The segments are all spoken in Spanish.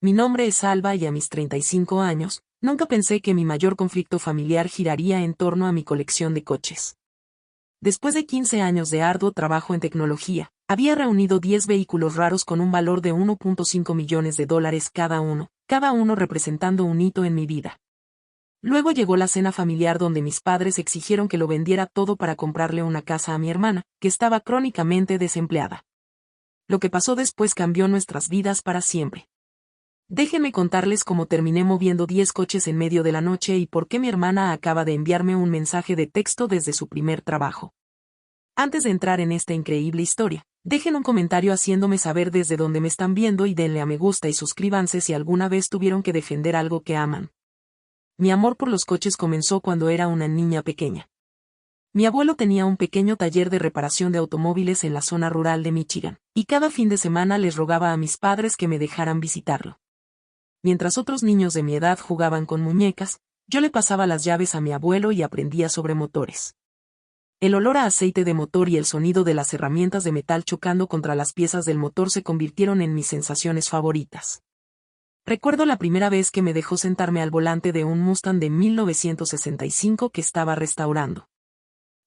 Mi nombre es Alba y a mis 35 años, nunca pensé que mi mayor conflicto familiar giraría en torno a mi colección de coches. Después de 15 años de arduo trabajo en tecnología, había reunido 10 vehículos raros con un valor de $1.5 millones cada uno representando un hito en mi vida. Luego llegó la cena familiar donde mis padres exigieron que lo vendiera todo para comprarle una casa a mi hermana, que estaba crónicamente desempleada. Lo que pasó después cambió nuestras vidas para siempre. Déjenme contarles cómo terminé moviendo 10 coches en medio de la noche y por qué mi hermana acaba de enviarme un mensaje de texto desde su primer trabajo. Antes de entrar en esta increíble historia, dejen un comentario haciéndome saber desde dónde me están viendo y denle a me gusta y suscríbanse si alguna vez tuvieron que defender algo que aman. Mi amor por los coches comenzó cuando era una niña pequeña. Mi abuelo tenía un pequeño taller de reparación de automóviles en la zona rural de Michigan, y cada fin de semana les rogaba a mis padres que me dejaran visitarlo. Mientras otros niños de mi edad jugaban con muñecas, yo le pasaba las llaves a mi abuelo y aprendía sobre motores. El olor a aceite de motor y el sonido de las herramientas de metal chocando contra las piezas del motor se convirtieron en mis sensaciones favoritas. Recuerdo la primera vez que me dejó sentarme al volante de un Mustang de 1965 que estaba restaurando.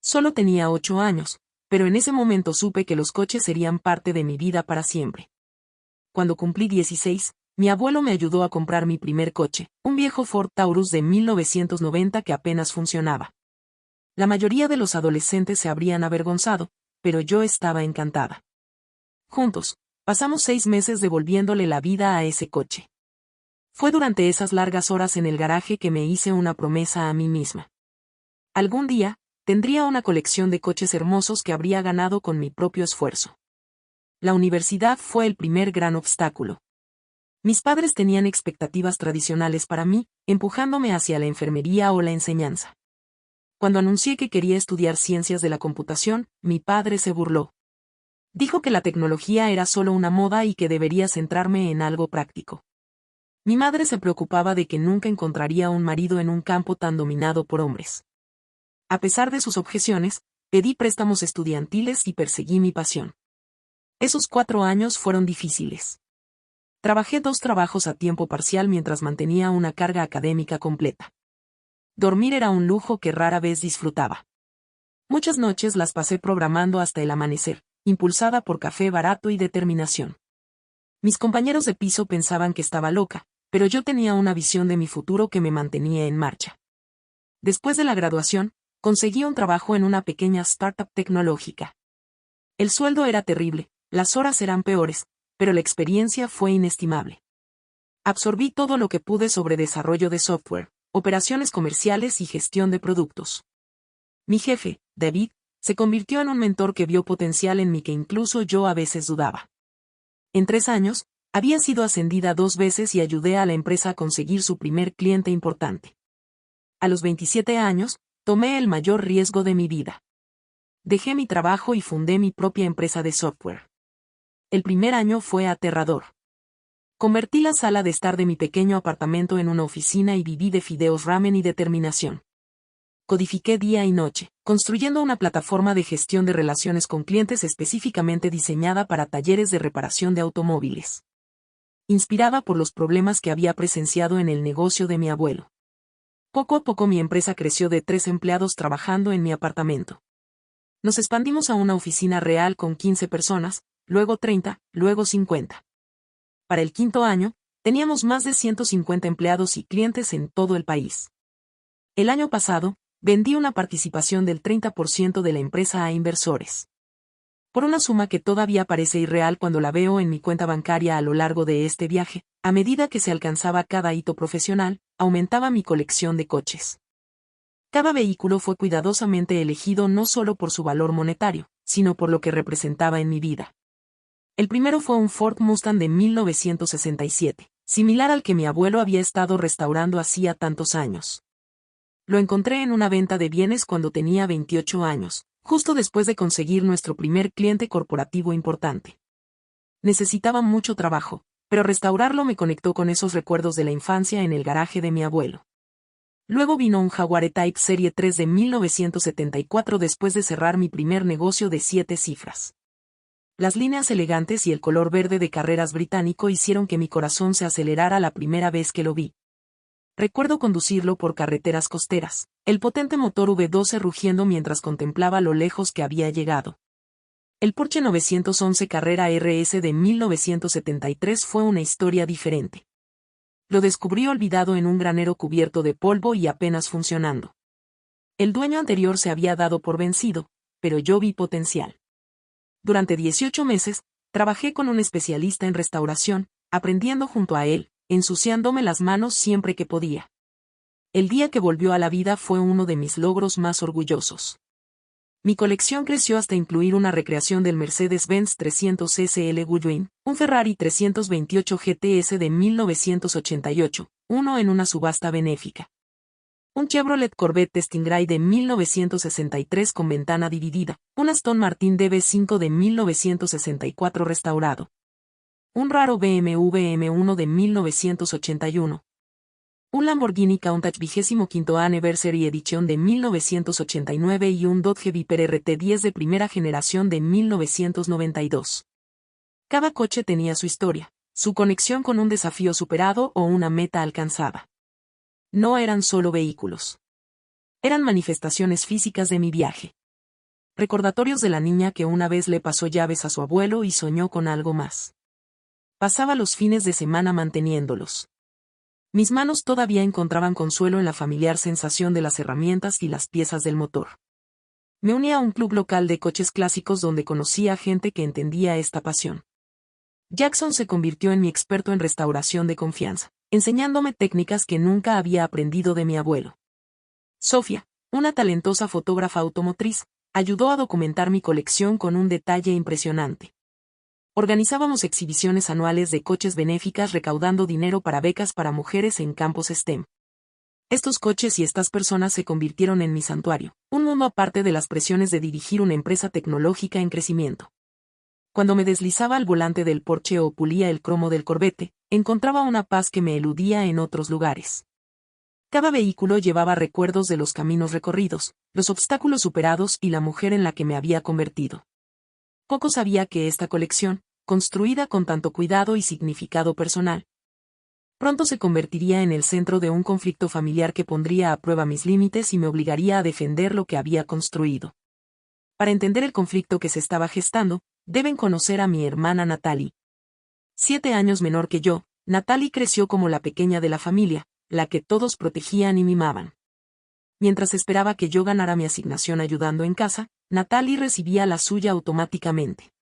Solo tenía 8 años, pero en ese momento supe que los coches serían parte de mi vida para siempre. Cuando cumplí 16, mi abuelo me ayudó a comprar mi primer coche, un viejo Ford Taurus de 1990 que apenas funcionaba. La mayoría de los adolescentes se habrían avergonzado, pero yo estaba encantada. Juntos, pasamos 6 meses devolviéndole la vida a ese coche. Fue durante esas largas horas en el garaje que me hice una promesa a mí misma. Algún día, tendría una colección de coches hermosos que habría ganado con mi propio esfuerzo. La universidad fue el primer gran obstáculo. Mis padres tenían expectativas tradicionales para mí, empujándome hacia la enfermería o la enseñanza. Cuando anuncié que quería estudiar ciencias de la computación, mi padre se burló. Dijo que la tecnología era solo una moda y que debería centrarme en algo práctico. Mi madre se preocupaba de que nunca encontraría un marido en un campo tan dominado por hombres. A pesar de sus objeciones, pedí préstamos estudiantiles y perseguí mi pasión. Esos 4 años fueron difíciles. Trabajé 2 trabajos a tiempo parcial mientras mantenía una carga académica completa. Dormir era un lujo que rara vez disfrutaba. Muchas noches las pasé programando hasta el amanecer, impulsada por café barato y determinación. Mis compañeros de piso pensaban que estaba loca, pero yo tenía una visión de mi futuro que me mantenía en marcha. Después de la graduación, conseguí un trabajo en una pequeña startup tecnológica. El sueldo era terrible, las horas eran peores, pero la experiencia fue inestimable. Absorbí todo lo que pude sobre desarrollo de software, operaciones comerciales y gestión de productos. Mi jefe, David, se convirtió en un mentor que vio potencial en mí que incluso yo a veces dudaba. En 3 años, había sido ascendida 2 veces y ayudé a la empresa a conseguir su primer cliente importante. A los 27 años, tomé el mayor riesgo de mi vida. Dejé mi trabajo y fundé mi propia empresa de software. El primer año fue aterrador. Convertí la sala de estar de mi pequeño apartamento en una oficina y viví de fideos ramen y determinación. Codifiqué día y noche, construyendo una plataforma de gestión de relaciones con clientes específicamente diseñada para talleres de reparación de automóviles. Inspirada por los problemas que había presenciado en el negocio de mi abuelo. Poco a poco mi empresa creció de 3 empleados trabajando en mi apartamento. Nos expandimos a una oficina real con 15 personas, luego 30, luego 50. Para el 5.º año, teníamos más de 150 empleados y clientes en todo el país. El año pasado, vendí una participación del 30% de la empresa a inversores. Por una suma que todavía parece irreal cuando la veo en mi cuenta bancaria a lo largo de este viaje, a medida que se alcanzaba cada hito profesional, aumentaba mi colección de coches. Cada vehículo fue cuidadosamente elegido no solo por su valor monetario, sino por lo que representaba en mi vida. El primero fue un Ford Mustang de 1967, similar al que mi abuelo había estado restaurando hacía tantos años. Lo encontré en una venta de bienes cuando tenía 28 años, justo después de conseguir nuestro primer cliente corporativo importante. Necesitaba mucho trabajo, pero restaurarlo me conectó con esos recuerdos de la infancia en el garaje de mi abuelo. Luego vino un Jaguar E-Type Serie 3 de 1974 después de cerrar mi primer negocio de 7 cifras. Las líneas elegantes y el color verde de carreras británico hicieron que mi corazón se acelerara la primera vez que lo vi. Recuerdo conducirlo por carreteras costeras, el potente motor V12 rugiendo mientras contemplaba lo lejos que había llegado. El Porsche 911 Carrera RS de 1973 fue una historia diferente. Lo descubrí olvidado en un granero cubierto de polvo y apenas funcionando. El dueño anterior se había dado por vencido, pero yo vi potencial. Durante 18 meses, trabajé con un especialista en restauración, aprendiendo junto a él, ensuciándome las manos siempre que podía. El día que volvió a la vida fue uno de mis logros más orgullosos. Mi colección creció hasta incluir una recreación del Mercedes-Benz 300 SL Gullwing, un Ferrari 328 GTS de 1988, uno en una subasta benéfica. Un Chevrolet Corvette Stingray de 1963 con ventana dividida, un Aston Martin DB5 de 1964 restaurado. Un raro BMW M1 de 1981. Un Lamborghini Countach 25º Anniversary Edition de 1989 y un Dodge Viper RT10 de primera generación de 1992. Cada coche tenía su historia, su conexión con un desafío superado o una meta alcanzada. No eran solo vehículos. Eran manifestaciones físicas de mi viaje. Recordatorios de la niña que una vez le pasó llaves a su abuelo y soñó con algo más. Pasaba los fines de semana manteniéndolos. Mis manos todavía encontraban consuelo en la familiar sensación de las herramientas y las piezas del motor. Me uní a un club local de coches clásicos donde conocí a gente que entendía esta pasión. Jackson se convirtió en mi experto en restauración de confianza, enseñándome técnicas que nunca había aprendido de mi abuelo. Sofía, una talentosa fotógrafa automotriz, ayudó a documentar mi colección con un detalle impresionante. Organizábamos exhibiciones anuales de coches benéficas recaudando dinero para becas para mujeres en campos STEM. Estos coches y estas personas se convirtieron en mi santuario, un mundo aparte de las presiones de dirigir una empresa tecnológica en crecimiento. Cuando me deslizaba al volante del Porsche o pulía el cromo del Corvette, encontraba una paz que me eludía en otros lugares. Cada vehículo llevaba recuerdos de los caminos recorridos, los obstáculos superados y la mujer en la que me había convertido. Poco sabía que esta colección, construida con tanto cuidado y significado personal, pronto se convertiría en el centro de un conflicto familiar que pondría a prueba mis límites y me obligaría a defender lo que había construido. Para entender el conflicto que se estaba gestando, deben conocer a mi hermana Natalie. 7 años menor que yo, Natalie creció como la pequeña de la familia, la que todos protegían y mimaban. Mientras esperaba que yo ganara mi asignación ayudando en casa, Natalie recibía la suya automáticamente.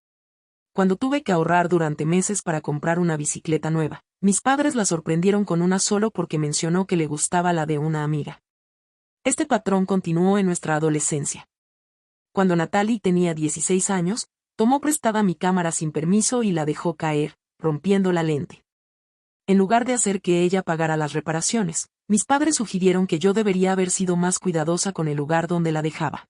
Cuando tuve que ahorrar durante meses para comprar una bicicleta nueva, mis padres la sorprendieron con una solo porque mencionó que le gustaba la de una amiga. Este patrón continuó en nuestra adolescencia. Cuando Natalie tenía 16 años, tomó prestada mi cámara sin permiso y la dejó caer, rompiendo la lente. En lugar de hacer que ella pagara las reparaciones, mis padres sugirieron que yo debería haber sido más cuidadosa con el lugar donde la dejaba.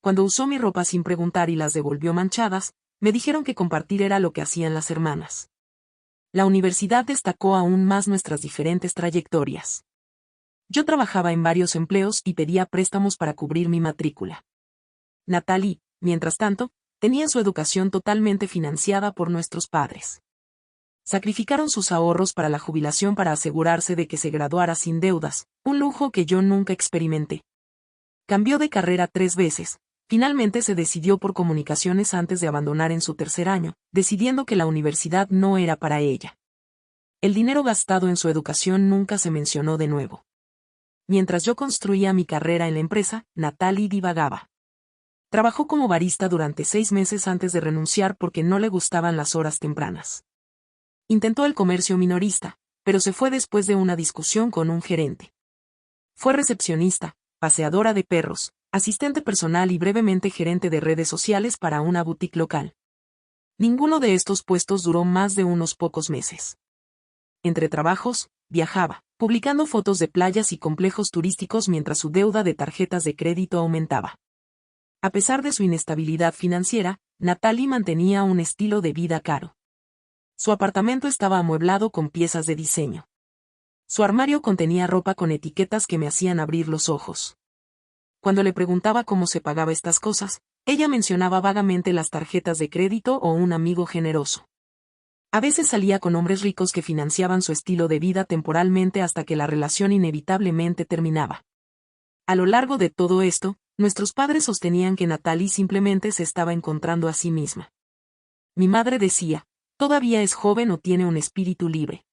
Cuando usó mi ropa sin preguntar y las devolvió manchadas, me dijeron que compartir era lo que hacían las hermanas. La universidad destacó aún más nuestras diferentes trayectorias. Yo trabajaba en varios empleos y pedía préstamos para cubrir mi matrícula. Natalie, mientras tanto, tenía su educación totalmente financiada por nuestros padres. Sacrificaron sus ahorros para la jubilación para asegurarse de que se graduara sin deudas, un lujo que yo nunca experimenté. Cambió de carrera 3 veces. Finalmente se decidió por comunicaciones antes de abandonar en su tercer año, decidiendo que la universidad no era para ella. El dinero gastado en su educación nunca se mencionó de nuevo. Mientras yo construía mi carrera en la empresa, Natalie divagaba. Trabajó como barista durante 6 meses antes de renunciar porque no le gustaban las horas tempranas. Intentó el comercio minorista, pero se fue después de una discusión con un gerente. Fue recepcionista, paseadora de perros, asistente personal y brevemente gerente de redes sociales para una boutique local. Ninguno de estos puestos duró más de unos pocos meses. Entre trabajos, viajaba, publicando fotos de playas y complejos turísticos mientras su deuda de tarjetas de crédito aumentaba. A pesar de su inestabilidad financiera, Natalie mantenía un estilo de vida caro. Su apartamento estaba amueblado con piezas de diseño. Su armario contenía ropa con etiquetas que me hacían abrir los ojos. Cuando le preguntaba cómo se pagaba estas cosas, Ella mencionaba vagamente las tarjetas de crédito o un amigo generoso. A veces salía con hombres ricos que financiaban su estilo de vida temporalmente hasta que la relación inevitablemente terminaba. A lo largo de todo esto, nuestros padres sostenían que Natalie simplemente se estaba encontrando a sí misma. Mi madre decía, todavía es joven o tiene un espíritu libre.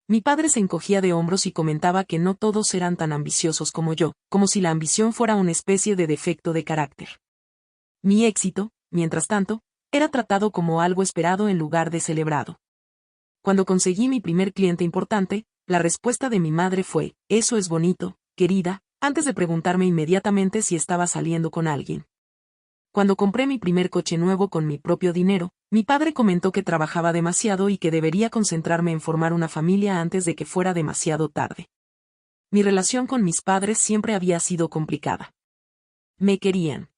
Mi padre se encogía de hombros y comentaba que no todos eran tan ambiciosos como yo, como si la ambición fuera una especie de defecto de carácter. Mi éxito, mientras tanto, era tratado como algo esperado en lugar de celebrado. Cuando conseguí mi primer cliente importante, la respuesta de mi madre fue, «Eso es bonito, querida», antes de preguntarme inmediatamente si estaba saliendo con alguien. Cuando compré mi primer coche nuevo con mi propio dinero, mi padre comentó que trabajaba demasiado y que debería concentrarme en formar una familia antes de que fuera demasiado tarde. Mi relación con mis padres siempre había sido complicada. Me querían.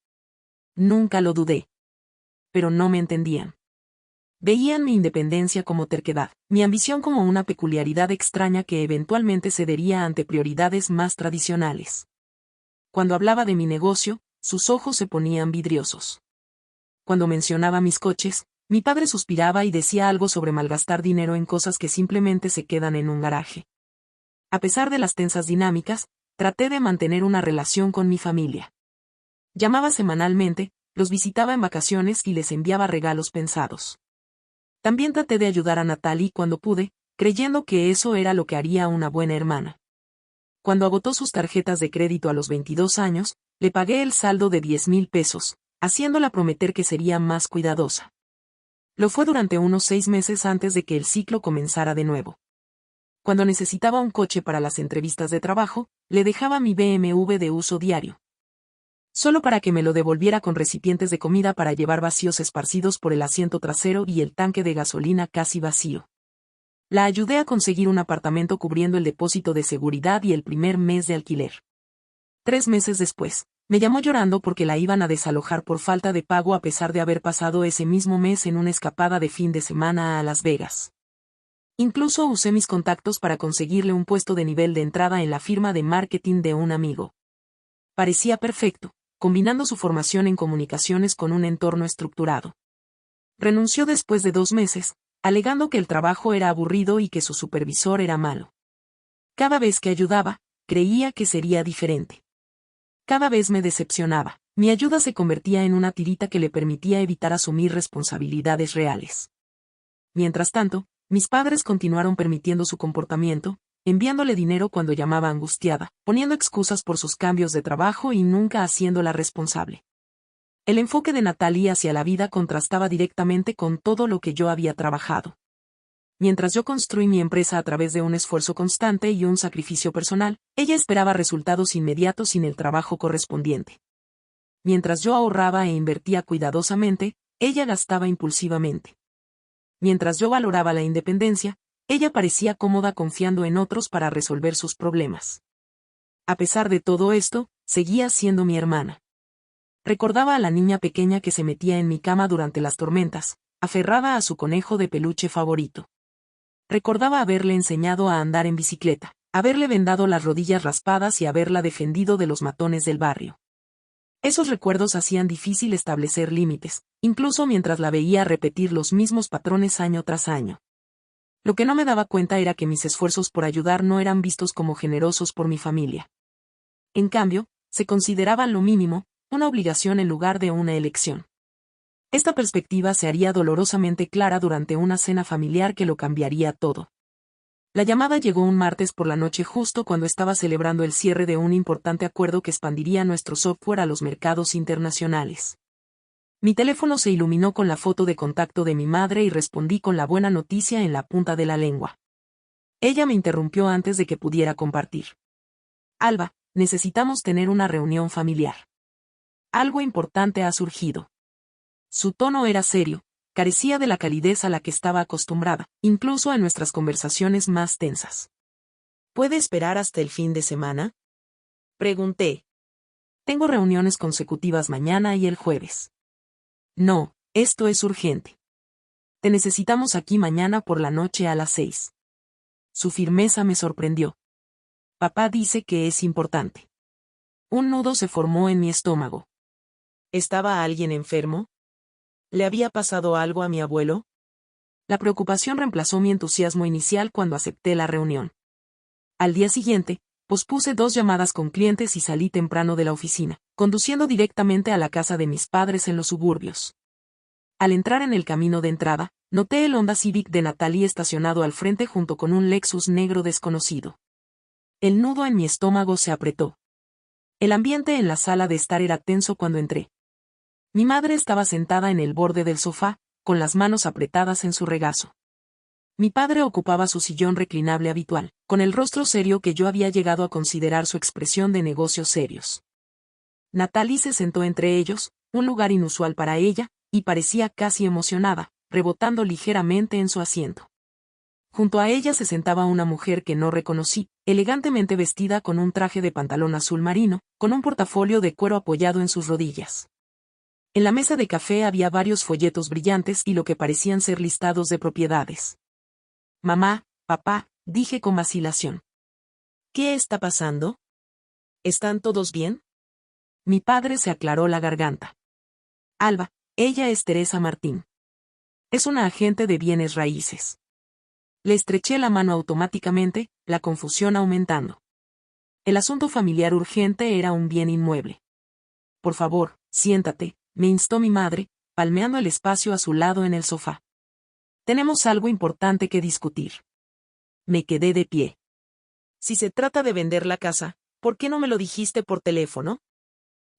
Nunca lo dudé. Pero no me entendían. Veían mi independencia como terquedad, mi ambición como una peculiaridad extraña que eventualmente cedería ante prioridades más tradicionales. Cuando hablaba de mi negocio, sus ojos se ponían vidriosos. Cuando mencionaba mis coches, mi padre suspiraba y decía algo sobre malgastar dinero en cosas que simplemente se quedan en un garaje. A pesar de las tensas dinámicas, traté de mantener una relación con mi familia. Llamaba semanalmente, los visitaba en vacaciones y les enviaba regalos pensados. También traté de ayudar a Natalie cuando pude, creyendo que eso era lo que haría una buena hermana. Cuando agotó sus tarjetas de crédito a los 22 años, le pagué el saldo de 10,000 pesos, haciéndola prometer que sería más cuidadosa. Lo fue durante unos 6 meses antes de que el ciclo comenzara de nuevo. Cuando necesitaba un coche para las entrevistas de trabajo, le dejaba mi BMW de uso diario. Solo para que me lo devolviera con recipientes de comida para llevar vacíos esparcidos por el asiento trasero y el tanque de gasolina casi vacío. La ayudé a conseguir un apartamento cubriendo el depósito de seguridad y el primer mes de alquiler. 3 meses después, me llamó llorando porque la iban a desalojar por falta de pago a pesar de haber pasado ese mismo mes en una escapada de fin de semana a Las Vegas. Incluso usé mis contactos para conseguirle un puesto de nivel de entrada en la firma de marketing de un amigo. Parecía perfecto, combinando su formación en comunicaciones con un entorno estructurado. Renunció después de 2 meses, alegando que el trabajo era aburrido y que su supervisor era malo. Cada vez que ayudaba, creía que sería diferente. Cada vez me decepcionaba, mi ayuda se convertía en una tirita que le permitía evitar asumir responsabilidades reales. Mientras tanto, mis padres continuaron permitiendo su comportamiento, enviándole dinero cuando llamaba angustiada, poniendo excusas por sus cambios de trabajo y nunca haciéndola responsable. El enfoque de Natalie hacia la vida contrastaba directamente con todo lo que yo había trabajado. Mientras yo construí mi empresa a través de un esfuerzo constante y un sacrificio personal, ella esperaba resultados inmediatos sin el trabajo correspondiente. Mientras yo ahorraba e invertía cuidadosamente, ella gastaba impulsivamente. Mientras yo valoraba la independencia, ella parecía cómoda confiando en otros para resolver sus problemas. A pesar de todo esto, seguía siendo mi hermana. Recordaba a la niña pequeña que se metía en mi cama durante las tormentas, aferrada a su conejo de peluche favorito. Recordaba haberle enseñado a andar en bicicleta, haberle vendado las rodillas raspadas y haberla defendido de los matones del barrio. Esos recuerdos hacían difícil establecer límites, incluso mientras la veía repetir los mismos patrones año tras año. Lo que no me daba cuenta era que mis esfuerzos por ayudar no eran vistos como generosos por mi familia. En cambio, se consideraban lo mínimo, una obligación en lugar de una elección. Esta perspectiva se haría dolorosamente clara durante una cena familiar que lo cambiaría todo. La llamada llegó un martes por la noche justo cuando estaba celebrando el cierre de un importante acuerdo que expandiría nuestro software a los mercados internacionales. Mi teléfono se iluminó con la foto de contacto de mi madre y respondí con la buena noticia en la punta de la lengua. Ella me interrumpió antes de que pudiera compartir. Alba, necesitamos tener una reunión familiar. Algo importante ha surgido. Su tono era serio, carecía de la calidez a la que estaba acostumbrada, incluso en nuestras conversaciones más tensas. ¿Puede esperar hasta el fin de semana? Pregunté. Tengo reuniones consecutivas mañana y el jueves. No, esto es urgente. Te necesitamos aquí mañana por la noche a las 6. Su firmeza me sorprendió. Papá dice que es importante. Un nudo se formó en mi estómago. ¿Estaba alguien enfermo? ¿Le había pasado algo a mi abuelo? La preocupación reemplazó mi entusiasmo inicial cuando acepté la reunión. Al día siguiente, pospuse 2 llamadas con clientes y salí temprano de la oficina, conduciendo directamente a la casa de mis padres en los suburbios. Al entrar en el camino de entrada, noté el Honda Civic de Natalie estacionado al frente junto con un Lexus negro desconocido. El nudo en mi estómago se apretó. El ambiente en la sala de estar era tenso cuando entré. Mi madre estaba sentada en el borde del sofá, con las manos apretadas en su regazo. Mi padre ocupaba su sillón reclinable habitual, con el rostro serio que yo había llegado a considerar su expresión de negocios serios. Natalie se sentó entre ellos, un lugar inusual para ella, y parecía casi emocionada, rebotando ligeramente en su asiento. Junto a ella se sentaba una mujer que no reconocí, elegantemente vestida con un traje de pantalón azul marino, con un portafolio de cuero apoyado en sus rodillas. En la mesa de café había varios folletos brillantes y lo que parecían ser listados de propiedades. Mamá, papá, dije con vacilación. ¿Qué está pasando? ¿Están todos bien? Mi padre se aclaró la garganta. Alba, ella es Teresa Martín. Es una agente de bienes raíces. Le estreché la mano automáticamente, la confusión aumentando. El asunto familiar urgente era un bien inmueble. Por favor, siéntate, me instó mi madre, palmeando el espacio a su lado en el sofá. Tenemos algo importante que discutir. Me quedé de pie. Si se trata de vender la casa, ¿por qué no me lo dijiste por teléfono?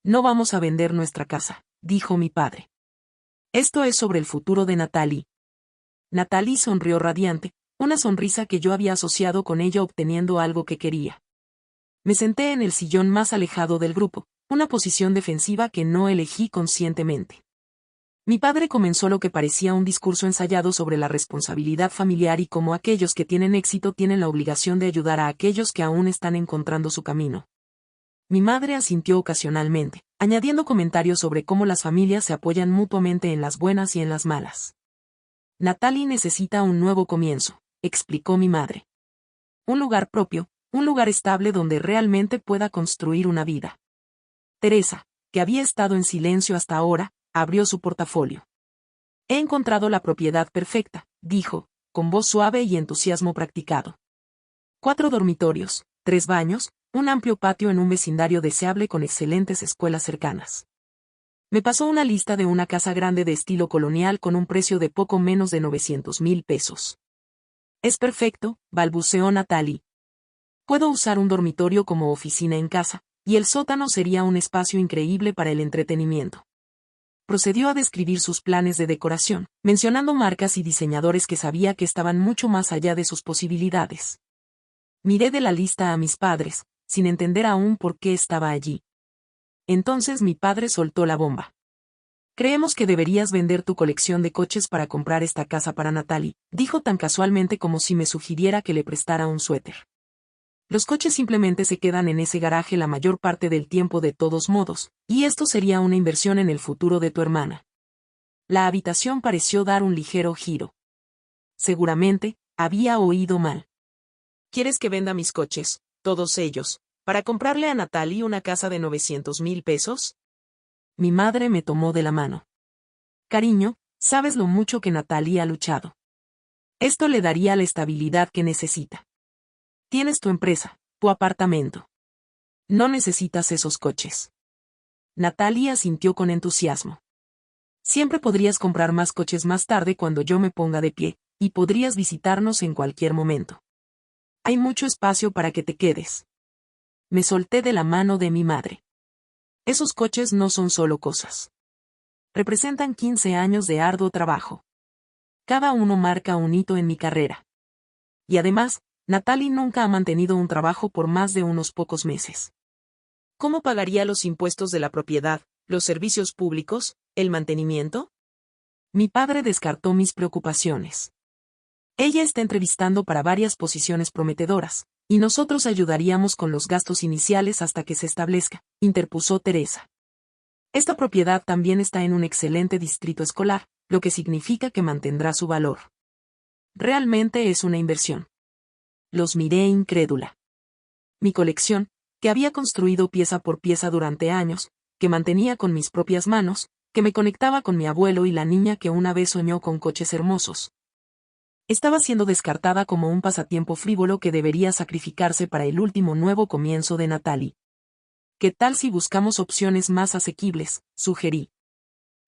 No vamos a vender nuestra casa, dijo mi padre. Esto es sobre el futuro de Natalie. Natalie sonrió radiante, una sonrisa que yo había asociado con ella obteniendo algo que quería. Me senté en el sillón más alejado del grupo, una posición defensiva que no elegí conscientemente. Mi padre comenzó lo que parecía un discurso ensayado sobre la responsabilidad familiar y cómo aquellos que tienen éxito tienen la obligación de ayudar a aquellos que aún están encontrando su camino. Mi madre asintió ocasionalmente, añadiendo comentarios sobre cómo las familias se apoyan mutuamente en las buenas y en las malas. Natalie necesita un nuevo comienzo, explicó mi madre. Un lugar propio, un lugar estable donde realmente pueda construir una vida. Teresa, que había estado en silencio hasta ahora, abrió su portafolio. He encontrado la propiedad perfecta, dijo, con voz suave y entusiasmo practicado. 4 dormitorios, 3 baños, un amplio patio en un vecindario deseable con excelentes escuelas cercanas. Me pasó una lista de una casa grande de estilo colonial con un precio de poco menos de 900,000 pesos. Es perfecto, balbuceó Natalie. Puedo usar un dormitorio como oficina en casa, y el sótano sería un espacio increíble para el entretenimiento. Procedió a describir sus planes de decoración, mencionando marcas y diseñadores que sabía que estaban mucho más allá de sus posibilidades. Miré de la lista a mis padres, sin entender aún por qué estaba allí. Entonces mi padre soltó la bomba. Creemos que deberías vender tu colección de coches para comprar esta casa para Natalie, dijo tan casualmente como si me sugiriera que le prestara un suéter. Los coches simplemente se quedan en ese garaje la mayor parte del tiempo de todos modos, y esto sería una inversión en el futuro de tu hermana. La habitación pareció dar un ligero giro. Seguramente, había oído mal. ¿Quieres que venda mis coches, todos ellos, para comprarle a Natalie una casa de 900,000 pesos? Mi madre me tomó de la mano. Cariño, sabes lo mucho que Natalie ha luchado. Esto le daría la estabilidad que necesita. Tienes tu empresa, tu apartamento. No necesitas esos coches. Natalie asintió con entusiasmo. Siempre podrías comprar más coches más tarde cuando yo me ponga de pie, y podrías visitarnos en cualquier momento. Hay mucho espacio para que te quedes. Me solté de la mano de mi madre. Esos coches no son solo cosas. Representan 15 años de arduo trabajo. Cada uno marca un hito en mi carrera. Y además, Natalie nunca ha mantenido un trabajo por más de unos pocos meses. ¿Cómo pagaría los impuestos de la propiedad, los servicios públicos, el mantenimiento? Mi padre descartó mis preocupaciones. Ella está entrevistando para varias posiciones prometedoras, y nosotros ayudaríamos con los gastos iniciales hasta que se establezca, interpuso Teresa. Esta propiedad también está en un excelente distrito escolar, lo que significa que mantendrá su valor. Realmente es una inversión. Los miré incrédula. Mi colección, que había construido pieza por pieza durante años, que mantenía con mis propias manos, que me conectaba con mi abuelo y la niña que una vez soñó con coches hermosos. Estaba siendo descartada como un pasatiempo frívolo que debería sacrificarse para el último nuevo comienzo de Natalie. ¿Qué tal si buscamos opciones más asequibles?, sugerí.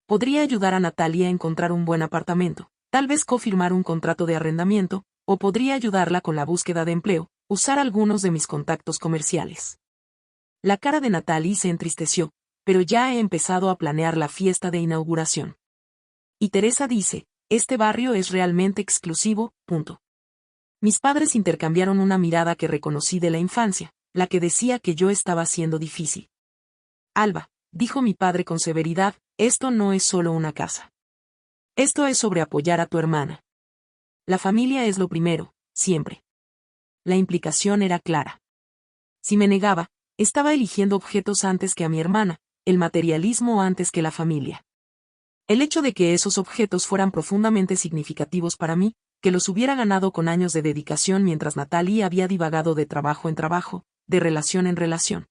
Podría ayudar a Natalie a encontrar un buen apartamento, tal vez cofirmar un contrato de arrendamiento, o podría ayudarla con la búsqueda de empleo, usar algunos de mis contactos comerciales. La cara de Natalie se entristeció, pero ya he empezado a planear la fiesta de inauguración. Y Teresa dice, este barrio es realmente exclusivo, punto. Mis padres intercambiaron una mirada que reconocí de la infancia, la que decía que yo estaba siendo difícil. Alba, dijo mi padre con severidad, esto no es solo una casa. Esto es sobre apoyar a tu hermana. La familia es lo primero, siempre. La implicación era clara. Si me negaba, estaba eligiendo objetos antes que a mi hermana, el materialismo antes que la familia. El hecho de que esos objetos fueran profundamente significativos para mí, que los hubiera ganado con años de dedicación mientras Natalie había divagado de trabajo en trabajo, de relación en relación,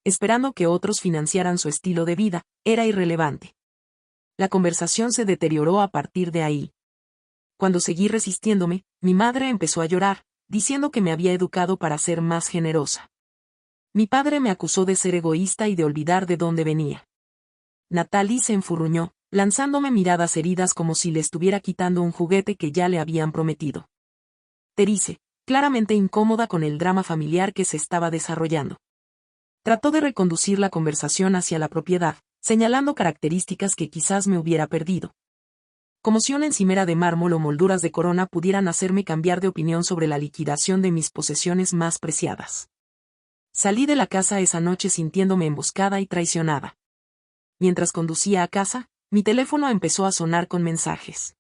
esperando que otros financiaran su estilo de vida, era irrelevante. La conversación se deterioró a partir de ahí. Cuando seguí resistiéndome, mi madre empezó a llorar, diciendo que me había educado para ser más generosa. Mi padre me acusó de ser egoísta y de olvidar de dónde venía. Natalie se enfurruñó, lanzándome miradas heridas como si le estuviera quitando un juguete que ya le habían prometido. Terice, claramente incómoda con el drama familiar que se estaba desarrollando. Trató de reconducir la conversación hacia la propiedad, señalando características que quizás me hubiera perdido. Como si una encimera de mármol o molduras de corona pudieran hacerme cambiar de opinión sobre la liquidación de mis posesiones más preciadas. Salí de la casa esa noche sintiéndome emboscada y traicionada. Mientras conducía a casa, mi teléfono empezó a sonar con mensajes.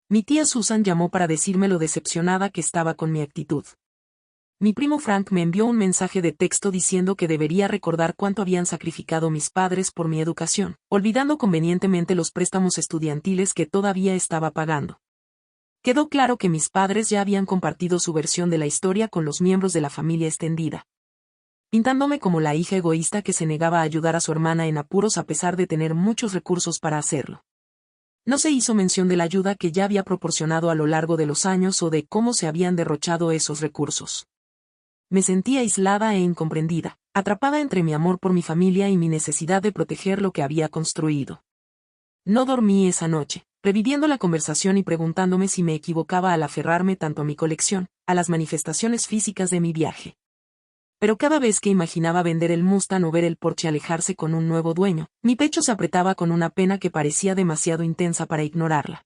Mi tía Susan llamó para decirme lo decepcionada que estaba con mi actitud. Mi primo Frank me envió un mensaje de texto diciendo que debería recordar cuánto habían sacrificado mis padres por mi educación, olvidando convenientemente los préstamos estudiantiles que todavía estaba pagando. Quedó claro que mis padres ya habían compartido su versión de la historia con los miembros de la familia extendida, pintándome como la hija egoísta que se negaba a ayudar a su hermana en apuros a pesar de tener muchos recursos para hacerlo. No se hizo mención de la ayuda que ya había proporcionado a lo largo de los años o de cómo se habían derrochado esos recursos. Me sentía aislada e incomprendida, atrapada entre mi amor por mi familia y mi necesidad de proteger lo que había construido. No dormí esa noche, reviviendo la conversación y preguntándome si me equivocaba al aferrarme tanto a mi colección, a las manifestaciones físicas de mi viaje. Pero cada vez que imaginaba vender el Mustang o ver el Porsche alejarse con un nuevo dueño, mi pecho se apretaba con una pena que parecía demasiado intensa para ignorarla.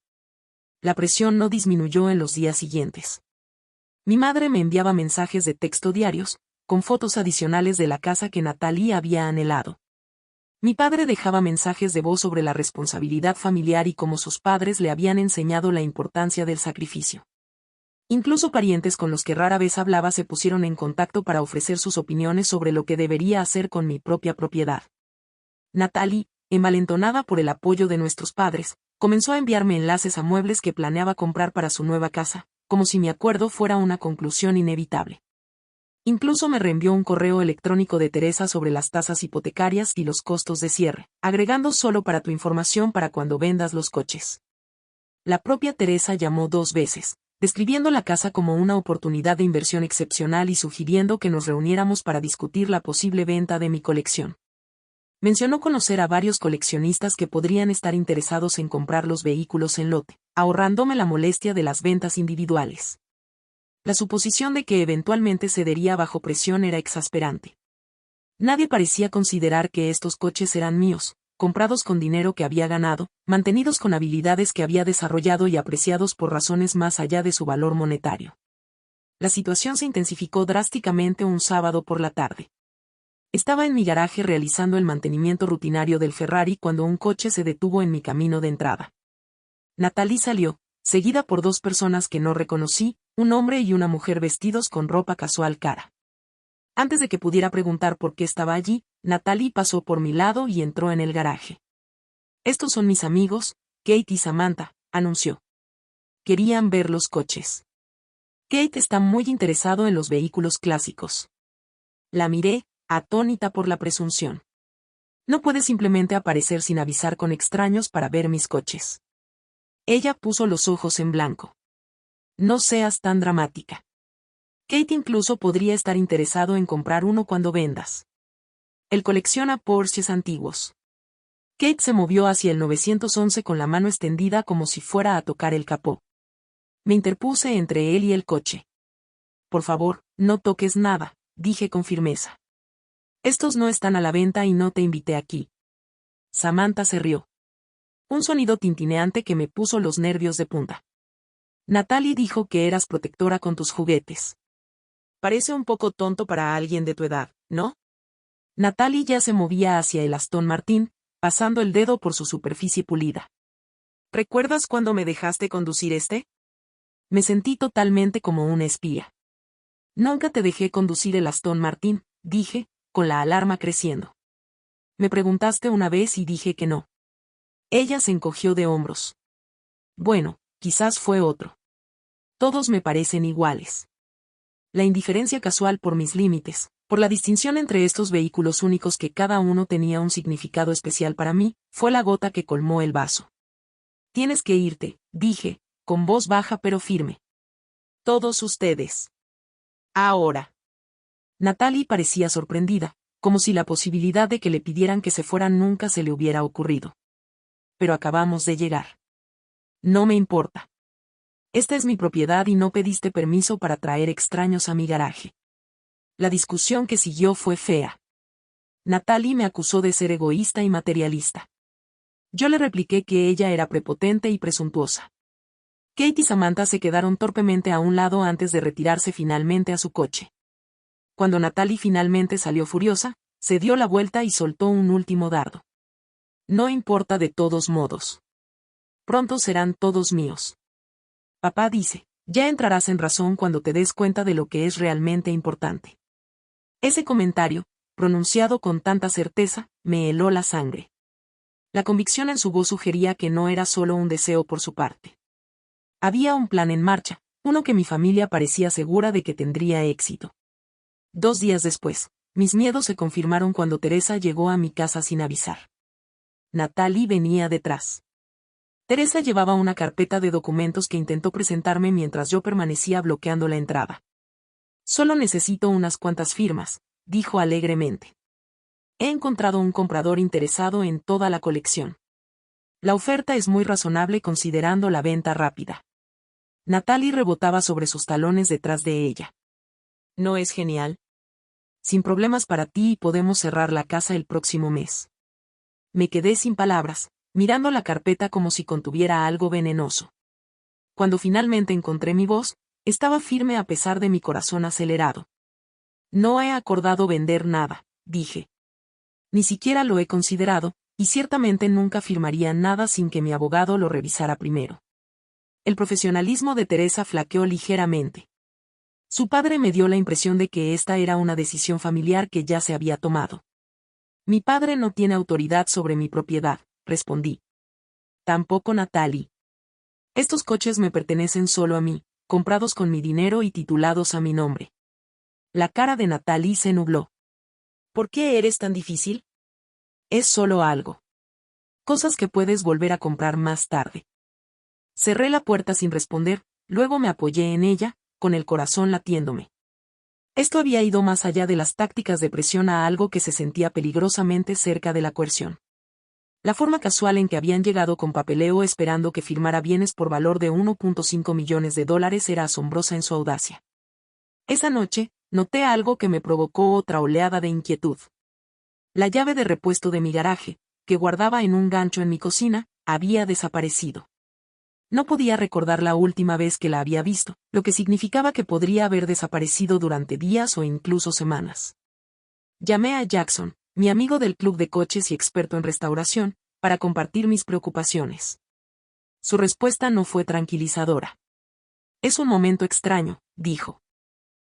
La presión no disminuyó en los días siguientes. Mi madre me enviaba mensajes de texto diarios, con fotos adicionales de la casa que Natalie había anhelado. Mi padre dejaba mensajes de voz sobre la responsabilidad familiar y cómo sus padres le habían enseñado la importancia del sacrificio. Incluso parientes con los que rara vez hablaba se pusieron en contacto para ofrecer sus opiniones sobre lo que debería hacer con mi propia propiedad. Natalie, envalentonada por el apoyo de nuestros padres, comenzó a enviarme enlaces a muebles que planeaba comprar para su nueva casa, como si mi acuerdo fuera una conclusión inevitable. Incluso me reenvió un correo electrónico de Teresa sobre las tasas hipotecarias y los costos de cierre, agregando solo para tu información para cuando vendas los coches. La propia Teresa llamó 2 veces, describiendo la casa como una oportunidad de inversión excepcional y sugiriendo que nos reuniéramos para discutir la posible venta de mi colección. Mencionó conocer a varios coleccionistas que podrían estar interesados en comprar los vehículos en lote, ahorrándome la molestia de las ventas individuales. La suposición de que eventualmente cedería bajo presión era exasperante. Nadie parecía considerar que estos coches eran míos, comprados con dinero que había ganado, mantenidos con habilidades que había desarrollado y apreciados por razones más allá de su valor monetario. La situación se intensificó drásticamente un sábado por la tarde. Estaba en mi garaje realizando el mantenimiento rutinario del Ferrari cuando un coche se detuvo en mi camino de entrada. Natalie salió, seguida por 2 personas que no reconocí, un hombre y una mujer vestidos con ropa casual cara. Antes de que pudiera preguntar por qué estaba allí, Natalie pasó por mi lado y entró en el garaje. Estos son mis amigos, Kate y Samantha, anunció. Querían ver los coches. Kate está muy interesado en los vehículos clásicos. La miré, atónita por la presunción. No puedes simplemente aparecer sin avisar con extraños para ver mis coches. Ella puso los ojos en blanco. No seas tan dramática. Kate incluso podría estar interesado en comprar uno cuando vendas. Él colecciona Porsches antiguos. Kate se movió hacia el 911 con la mano extendida como si fuera a tocar el capó. Me interpuse entre él y el coche. Por favor, no toques nada, dije con firmeza. Estos no están a la venta y no te invité aquí. Samantha se rió. Un sonido tintineante que me puso los nervios de punta. Natalie dijo que eras protectora con tus juguetes. Parece un poco tonto para alguien de tu edad, ¿no? Natalie ya se movía hacia el Aston Martin, pasando el dedo por su superficie pulida. ¿Recuerdas cuando me dejaste conducir este? Me sentí totalmente como una espía. Nunca te dejé conducir el Aston Martin, dije, con la alarma creciendo. Me preguntaste una vez y dije que no. Ella se encogió de hombros. Bueno, quizás fue otro. Todos me parecen iguales. La indiferencia casual por mis límites, por la distinción entre estos vehículos únicos que cada uno tenía un significado especial para mí, fue la gota que colmó el vaso. Tienes que irte, dije, con voz baja pero firme. Todos ustedes. Ahora. Natalie parecía sorprendida, como si la posibilidad de que le pidieran que se fueran nunca se le hubiera ocurrido. Pero acabamos de llegar. No me importa. Esta es mi propiedad y no pediste permiso para traer extraños a mi garaje. La discusión que siguió fue fea. Natalie me acusó de ser egoísta y materialista. Yo le repliqué que ella era prepotente y presuntuosa. Kate y Samantha se quedaron torpemente a un lado antes de retirarse finalmente a su coche. Cuando Natalie finalmente salió furiosa, se dio la vuelta y soltó un último dardo. No importa de todos modos. Pronto serán todos míos. Papá dice, ya entrarás en razón cuando te des cuenta de lo que es realmente importante. Ese comentario, pronunciado con tanta certeza, me heló la sangre. La convicción en su voz sugería que no era solo un deseo por su parte. Había un plan en marcha, uno que mi familia parecía segura de que tendría éxito. 2 días después, mis miedos se confirmaron cuando Teresa llegó a mi casa sin avisar. Natalie venía detrás. Teresa llevaba una carpeta de documentos que intentó presentarme mientras yo permanecía bloqueando la entrada. Solo necesito unas cuantas firmas, dijo alegremente. He encontrado un comprador interesado en toda la colección. La oferta es muy razonable considerando la venta rápida. Natalie rebotaba sobre sus talones detrás de ella. ¿No es genial? Sin problemas para ti y podemos cerrar la casa el próximo mes. Me quedé sin palabras, mirando la carpeta como si contuviera algo venenoso. Cuando finalmente encontré mi voz, estaba firme a pesar de mi corazón acelerado. No he acordado vender nada, dije. Ni siquiera lo he considerado, y ciertamente nunca firmaría nada sin que mi abogado lo revisara primero. El profesionalismo de Teresa flaqueó ligeramente. Su padre me dio la impresión de que esta era una decisión familiar que ya se había tomado. Mi padre no tiene autoridad sobre mi propiedad, respondí. Tampoco Natalie. Estos coches me pertenecen solo a mí, comprados con mi dinero y titulados a mi nombre. La cara de Natalie se nubló. ¿Por qué eres tan difícil? Es solo algo. Cosas que puedes volver a comprar más tarde. Cerré la puerta sin responder, luego me apoyé en ella, con el corazón latiéndome. Esto había ido más allá de las tácticas de presión a algo que se sentía peligrosamente cerca de la coerción. La forma casual en que habían llegado con papeleo esperando que firmara bienes por valor de $1.5 millones era asombrosa en su audacia. Esa noche, noté algo que me provocó otra oleada de inquietud. La llave de repuesto de mi garaje, que guardaba en un gancho en mi cocina, había desaparecido. No podía recordar la última vez que la había visto, lo que significaba que podría haber desaparecido durante días o incluso semanas. Llamé a Jackson, mi amigo del club de coches y experto en restauración, para compartir mis preocupaciones. Su respuesta no fue tranquilizadora. Es un momento extraño, dijo.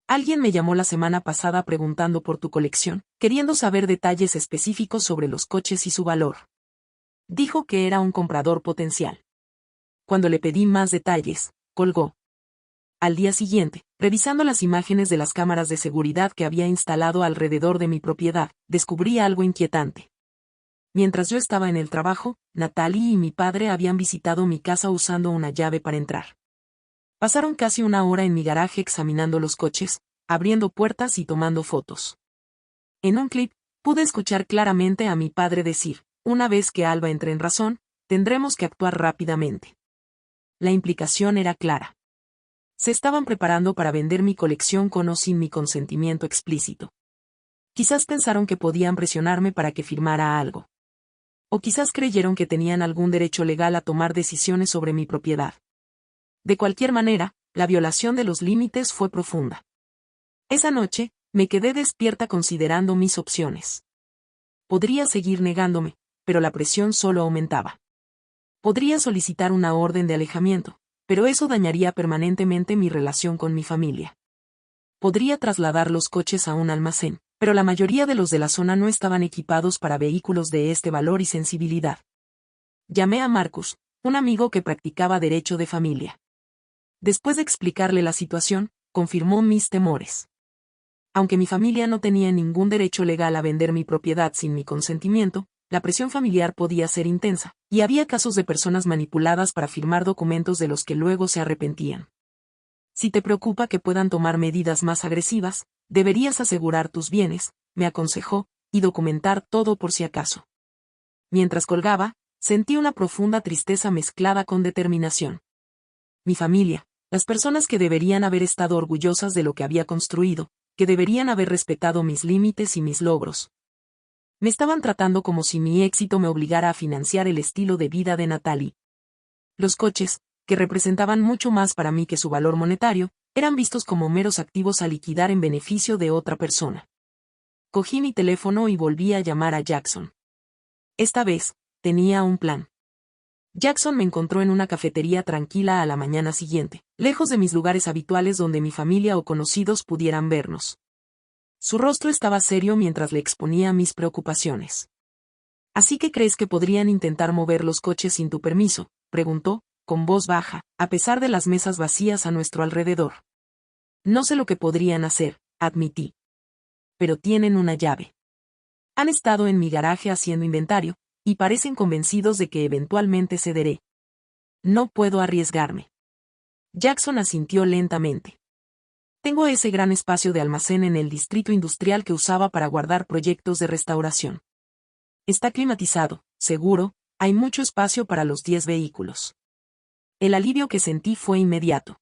Alguien me llamó la semana pasada preguntando por tu colección, queriendo saber detalles específicos sobre los coches y su valor. Dijo que era un comprador potencial. Cuando le pedí más detalles, colgó. Al día siguiente, revisando las imágenes de las cámaras de seguridad que había instalado alrededor de mi propiedad, descubrí algo inquietante. Mientras yo estaba en el trabajo, Natalie y mi padre habían visitado mi casa usando una llave para entrar. Pasaron casi una hora en mi garaje examinando los coches, abriendo puertas y tomando fotos. En un clip, pude escuchar claramente a mi padre decir, una vez que Alba entre en razón, tendremos que actuar rápidamente. La implicación era clara. Se estaban preparando para vender mi colección con o sin mi consentimiento explícito. Quizás pensaron que podían presionarme para que firmara algo. O quizás creyeron que tenían algún derecho legal a tomar decisiones sobre mi propiedad. De cualquier manera, la violación de los límites fue profunda. Esa noche, me quedé despierta considerando mis opciones. Podría seguir negándome, pero la presión solo aumentaba. Podría solicitar una orden de alejamiento, pero eso dañaría permanentemente mi relación con mi familia. Podría trasladar los coches a un almacén, pero la mayoría de los de la zona no estaban equipados para vehículos de este valor y sensibilidad. Llamé a Marcus, un amigo que practicaba derecho de familia. Después de explicarle la situación, confirmó mis temores. Aunque mi familia no tenía ningún derecho legal a vender mi propiedad sin mi consentimiento, la presión familiar podía ser intensa, y había casos de personas manipuladas para firmar documentos de los que luego se arrepentían. Si te preocupa que puedan tomar medidas más agresivas, deberías asegurar tus bienes, me aconsejó, y documentar todo por si acaso. Mientras colgaba, sentí una profunda tristeza mezclada con determinación. Mi familia, las personas que deberían haber estado orgullosas de lo que había construido, que deberían haber respetado mis límites y mis logros. Me estaban tratando como si mi éxito me obligara a financiar el estilo de vida de Natalie. Los coches, que representaban mucho más para mí que su valor monetario, eran vistos como meros activos a liquidar en beneficio de otra persona. Cogí mi teléfono y volví a llamar a Jackson. Esta vez, tenía un plan. Jackson me encontró en una cafetería tranquila a la mañana siguiente, lejos de mis lugares habituales donde mi familia o conocidos pudieran vernos. Su rostro estaba serio mientras le exponía mis preocupaciones. ¿Así que crees que podrían intentar mover los coches sin tu permiso?, preguntó, con voz baja, a pesar de las mesas vacías a nuestro alrededor. No sé lo que podrían hacer, admití. Pero tienen una llave. Han estado en mi garaje haciendo inventario, y parecen convencidos de que eventualmente cederé. No puedo arriesgarme. Jackson asintió lentamente. Tengo ese gran espacio de almacén en el distrito industrial que usaba para guardar proyectos de restauración. Está climatizado, seguro, hay mucho espacio para los 10 vehículos. El alivio que sentí fue inmediato.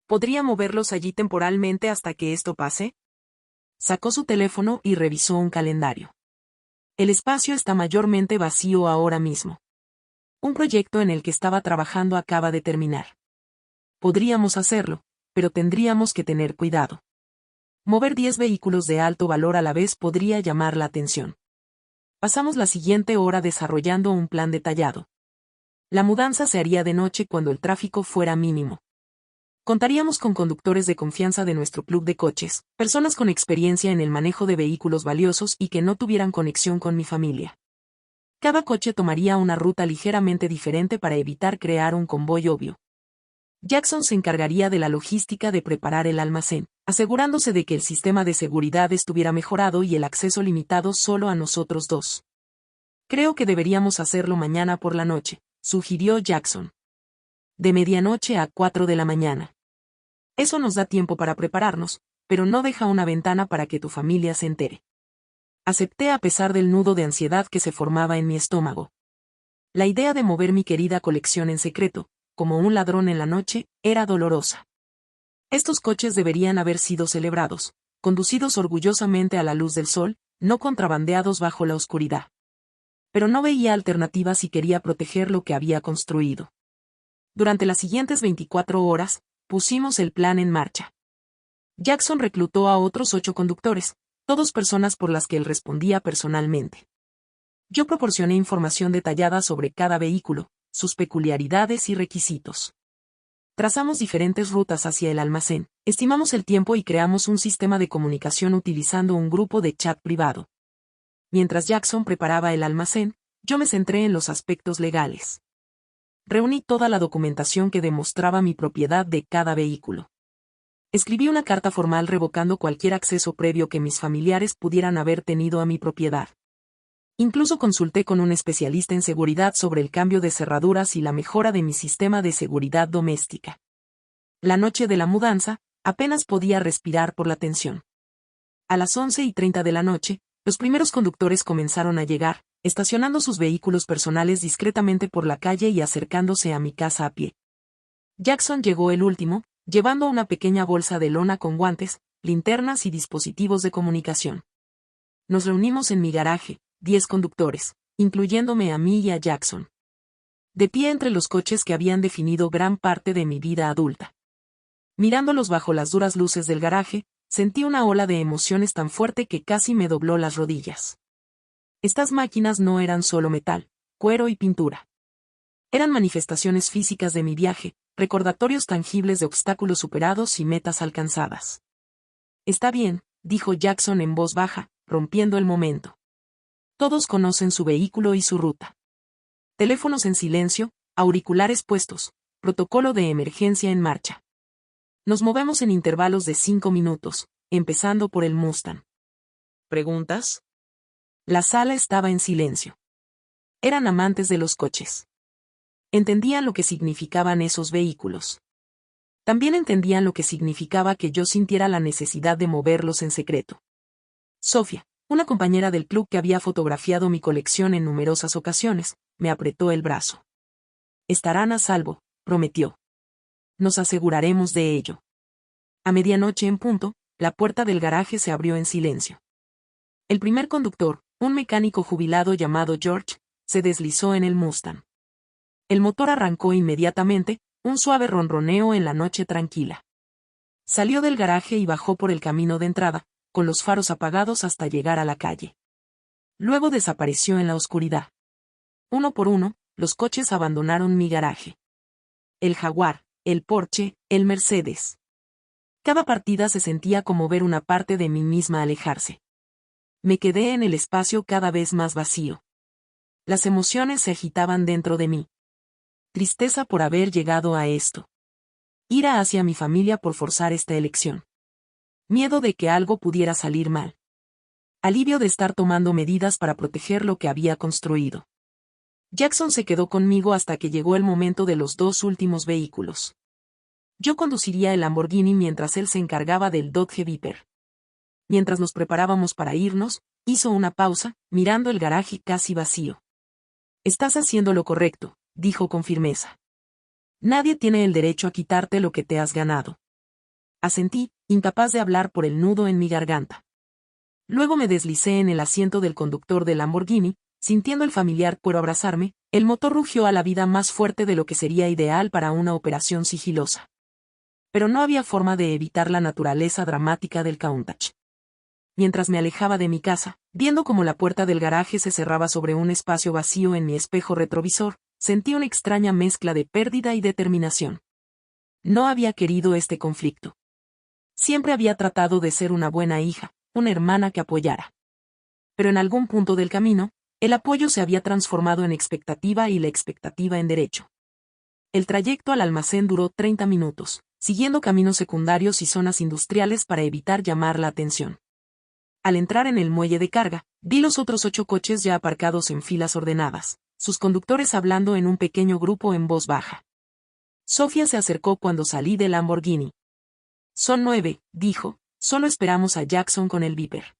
¿Podría moverlos allí temporalmente hasta que esto pase? Sacó su teléfono y revisó un calendario. El espacio está mayormente vacío ahora mismo. Un proyecto en el que estaba trabajando acaba de terminar. Podríamos hacerlo, pero tendríamos que tener cuidado. Mover 10 vehículos de alto valor a la vez podría llamar la atención. Pasamos la siguiente hora desarrollando un plan detallado. La mudanza se haría de noche cuando el tráfico fuera mínimo. Contaríamos con conductores de confianza de nuestro club de coches, personas con experiencia en el manejo de vehículos valiosos y que no tuvieran conexión con mi familia. Cada coche tomaría una ruta ligeramente diferente para evitar crear un convoy obvio. Jackson se encargaría de la logística de preparar el almacén, asegurándose de que el sistema de seguridad estuviera mejorado y el acceso limitado solo a nosotros dos. Creo que deberíamos hacerlo mañana por la noche, sugirió Jackson. De medianoche a 4 de la mañana. Eso nos da tiempo para prepararnos, pero no deja una ventana para que tu familia se entere. Acepté a pesar del nudo de ansiedad que se formaba en mi estómago. La idea de mover mi querida colección en secreto, como un ladrón en la noche, era dolorosa. Estos coches deberían haber sido celebrados, conducidos orgullosamente a la luz del sol, no contrabandeados bajo la oscuridad. Pero no veía alternativa si quería proteger lo que había construido. Durante las siguientes 24 horas, pusimos el plan en marcha. Jackson reclutó a otros 8 conductores, todos personas por las que él respondía personalmente. Yo proporcioné información detallada sobre cada vehículo, sus peculiaridades y requisitos. Trazamos diferentes rutas hacia el almacén, estimamos el tiempo y creamos un sistema de comunicación utilizando un grupo de chat privado. Mientras Jackson preparaba el almacén, yo me centré en los aspectos legales. Reuní toda la documentación que demostraba mi propiedad de cada vehículo. Escribí una carta formal revocando cualquier acceso previo que mis familiares pudieran haber tenido a mi propiedad. Incluso consulté con un especialista en seguridad sobre el cambio de cerraduras y la mejora de mi sistema de seguridad doméstica. La noche de la mudanza, apenas podía respirar por la tensión. A las 11:30 de la noche, los primeros conductores comenzaron a llegar, estacionando sus vehículos personales discretamente por la calle y acercándose a mi casa a pie. Jackson llegó el último, llevando una pequeña bolsa de lona con guantes, linternas y dispositivos de comunicación. Nos reunimos en mi garaje, 10 conductores, incluyéndome a mí y a Jackson. De pie entre los coches que habían definido gran parte de mi vida adulta. Mirándolos bajo las duras luces del garaje, sentí una ola de emociones tan fuerte que casi me dobló las rodillas. Estas máquinas no eran solo metal, cuero y pintura. Eran manifestaciones físicas de mi viaje, recordatorios tangibles de obstáculos superados y metas alcanzadas. Está bien, dijo Jackson en voz baja, rompiendo el momento. Todos conocen su vehículo y su ruta. Teléfonos en silencio, auriculares puestos, protocolo de emergencia en marcha. Nos movemos en intervalos de 5 minutos, empezando por el Mustang. ¿Preguntas? La sala estaba en silencio. Eran amantes de los coches. Entendían lo que significaban esos vehículos. También entendían lo que significaba que yo sintiera la necesidad de moverlos en secreto. Sofía, una compañera del club que había fotografiado mi colección en numerosas ocasiones, me apretó el brazo. Estarán a salvo, prometió. Nos aseguraremos de ello. A medianoche en punto, la puerta del garaje se abrió en silencio. El primer conductor, un mecánico jubilado llamado George, se deslizó en el Mustang. El motor arrancó inmediatamente, un suave ronroneo en la noche tranquila. Salió del garaje y bajó por el camino de entrada, con los faros apagados hasta llegar a la calle. Luego desapareció en la oscuridad. Uno por uno, los coches abandonaron mi garaje. El Jaguar, el Porsche, el Mercedes. Cada partida se sentía como ver una parte de mí misma alejarse. Me quedé en el espacio cada vez más vacío. Las emociones se agitaban dentro de mí. Tristeza por haber llegado a esto. Ira hacia mi familia por forzar esta elección. Miedo de que algo pudiera salir mal. Alivio de estar tomando medidas para proteger lo que había construido. Jackson se quedó conmigo hasta que llegó el momento de los 2 últimos vehículos. Yo conduciría el Lamborghini mientras él se encargaba del Dodge Viper. Mientras nos preparábamos para irnos, hizo una pausa, mirando el garaje casi vacío. Estás haciendo lo correcto, dijo con firmeza. Nadie tiene el derecho a quitarte lo que te has ganado. Asentí, incapaz de hablar por el nudo en mi garganta. Luego me deslicé en el asiento del conductor del Lamborghini, sintiendo el familiar cuero abrazarme, el motor rugió a la vida más fuerte de lo que sería ideal para una operación sigilosa. Pero no había forma de evitar la naturaleza dramática del Countach. Mientras me alejaba de mi casa, viendo cómo la puerta del garaje se cerraba sobre un espacio vacío en mi espejo retrovisor, sentí una extraña mezcla de pérdida y determinación. No había querido este conflicto. Siempre había tratado de ser una buena hija, una hermana que apoyara. Pero en algún punto del camino, el apoyo se había transformado en expectativa y la expectativa en derecho. El trayecto al almacén duró 30 minutos, siguiendo caminos secundarios y zonas industriales para evitar llamar la atención. Al entrar en el muelle de carga, vi los otros 8 coches ya aparcados en filas ordenadas, sus conductores hablando en un pequeño grupo en voz baja. Sofía se acercó cuando salí del Lamborghini. Son 9, dijo, solo esperamos a Jackson con el Viper.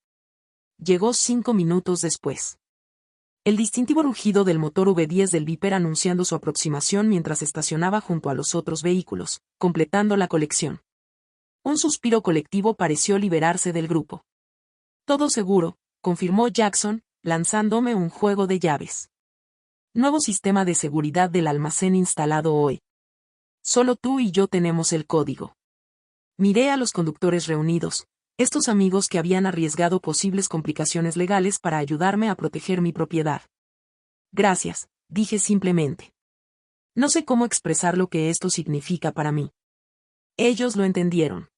Llegó 5 minutos después. El distintivo rugido del motor V10 del Viper anunciando su aproximación mientras estacionaba junto a los otros vehículos, completando la colección. Un suspiro colectivo pareció liberarse del grupo. Todo seguro, confirmó Jackson, lanzándome un juego de llaves. Nuevo sistema de seguridad del almacén instalado hoy. Solo tú y yo tenemos el código. Miré a los conductores reunidos, estos amigos que habían arriesgado posibles complicaciones legales para ayudarme a proteger mi propiedad. Gracias, dije simplemente. No sé cómo expresar lo que esto significa para mí. Ellos lo entendieron.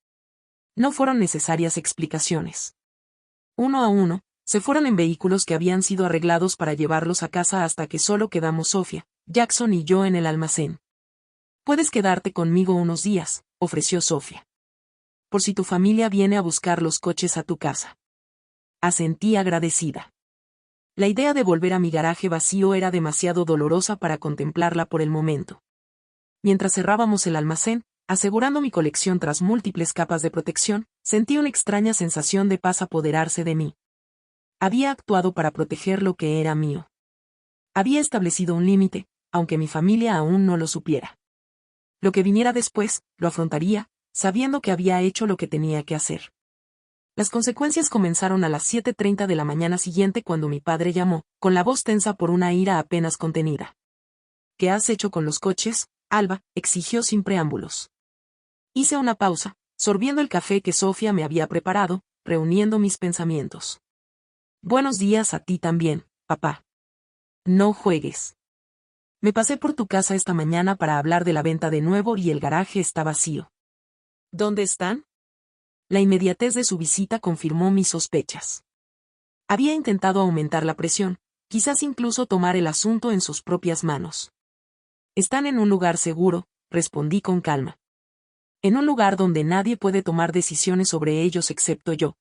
No fueron necesarias explicaciones. Uno a uno, se fueron en vehículos que habían sido arreglados para llevarlos a casa hasta que solo quedamos Sofía, Jackson y yo en el almacén. Puedes quedarte conmigo unos días, ofreció Sofía. Por si tu familia viene a buscar los coches a tu casa. Asentí agradecida. La idea de volver a mi garaje vacío era demasiado dolorosa para contemplarla por el momento. Mientras cerrábamos el almacén, asegurando mi colección tras múltiples capas de protección, sentí una extraña sensación de paz apoderarse de mí. Había actuado para proteger lo que era mío. Había establecido un límite, aunque mi familia aún no lo supiera. Lo que viniera después, lo afrontaría, sabiendo que había hecho lo que tenía que hacer. Las consecuencias comenzaron a las 7:30 de la mañana siguiente cuando mi padre llamó, con la voz tensa por una ira apenas contenida. ¿Qué has hecho con los coches, Alba?, exigió sin preámbulos. Hice una pausa, sorbiendo el café que Sofía me había preparado, reuniendo mis pensamientos. Buenos días a ti también, papá. No juegues. Me pasé por tu casa esta mañana para hablar de la venta de nuevo y el garaje está vacío. ¿Dónde están? La inmediatez de su visita confirmó mis sospechas. Había intentado aumentar la presión, quizás incluso tomar el asunto en sus propias manos. Están en un lugar seguro, respondí con calma. En un lugar donde nadie puede tomar decisiones sobre ellos excepto yo.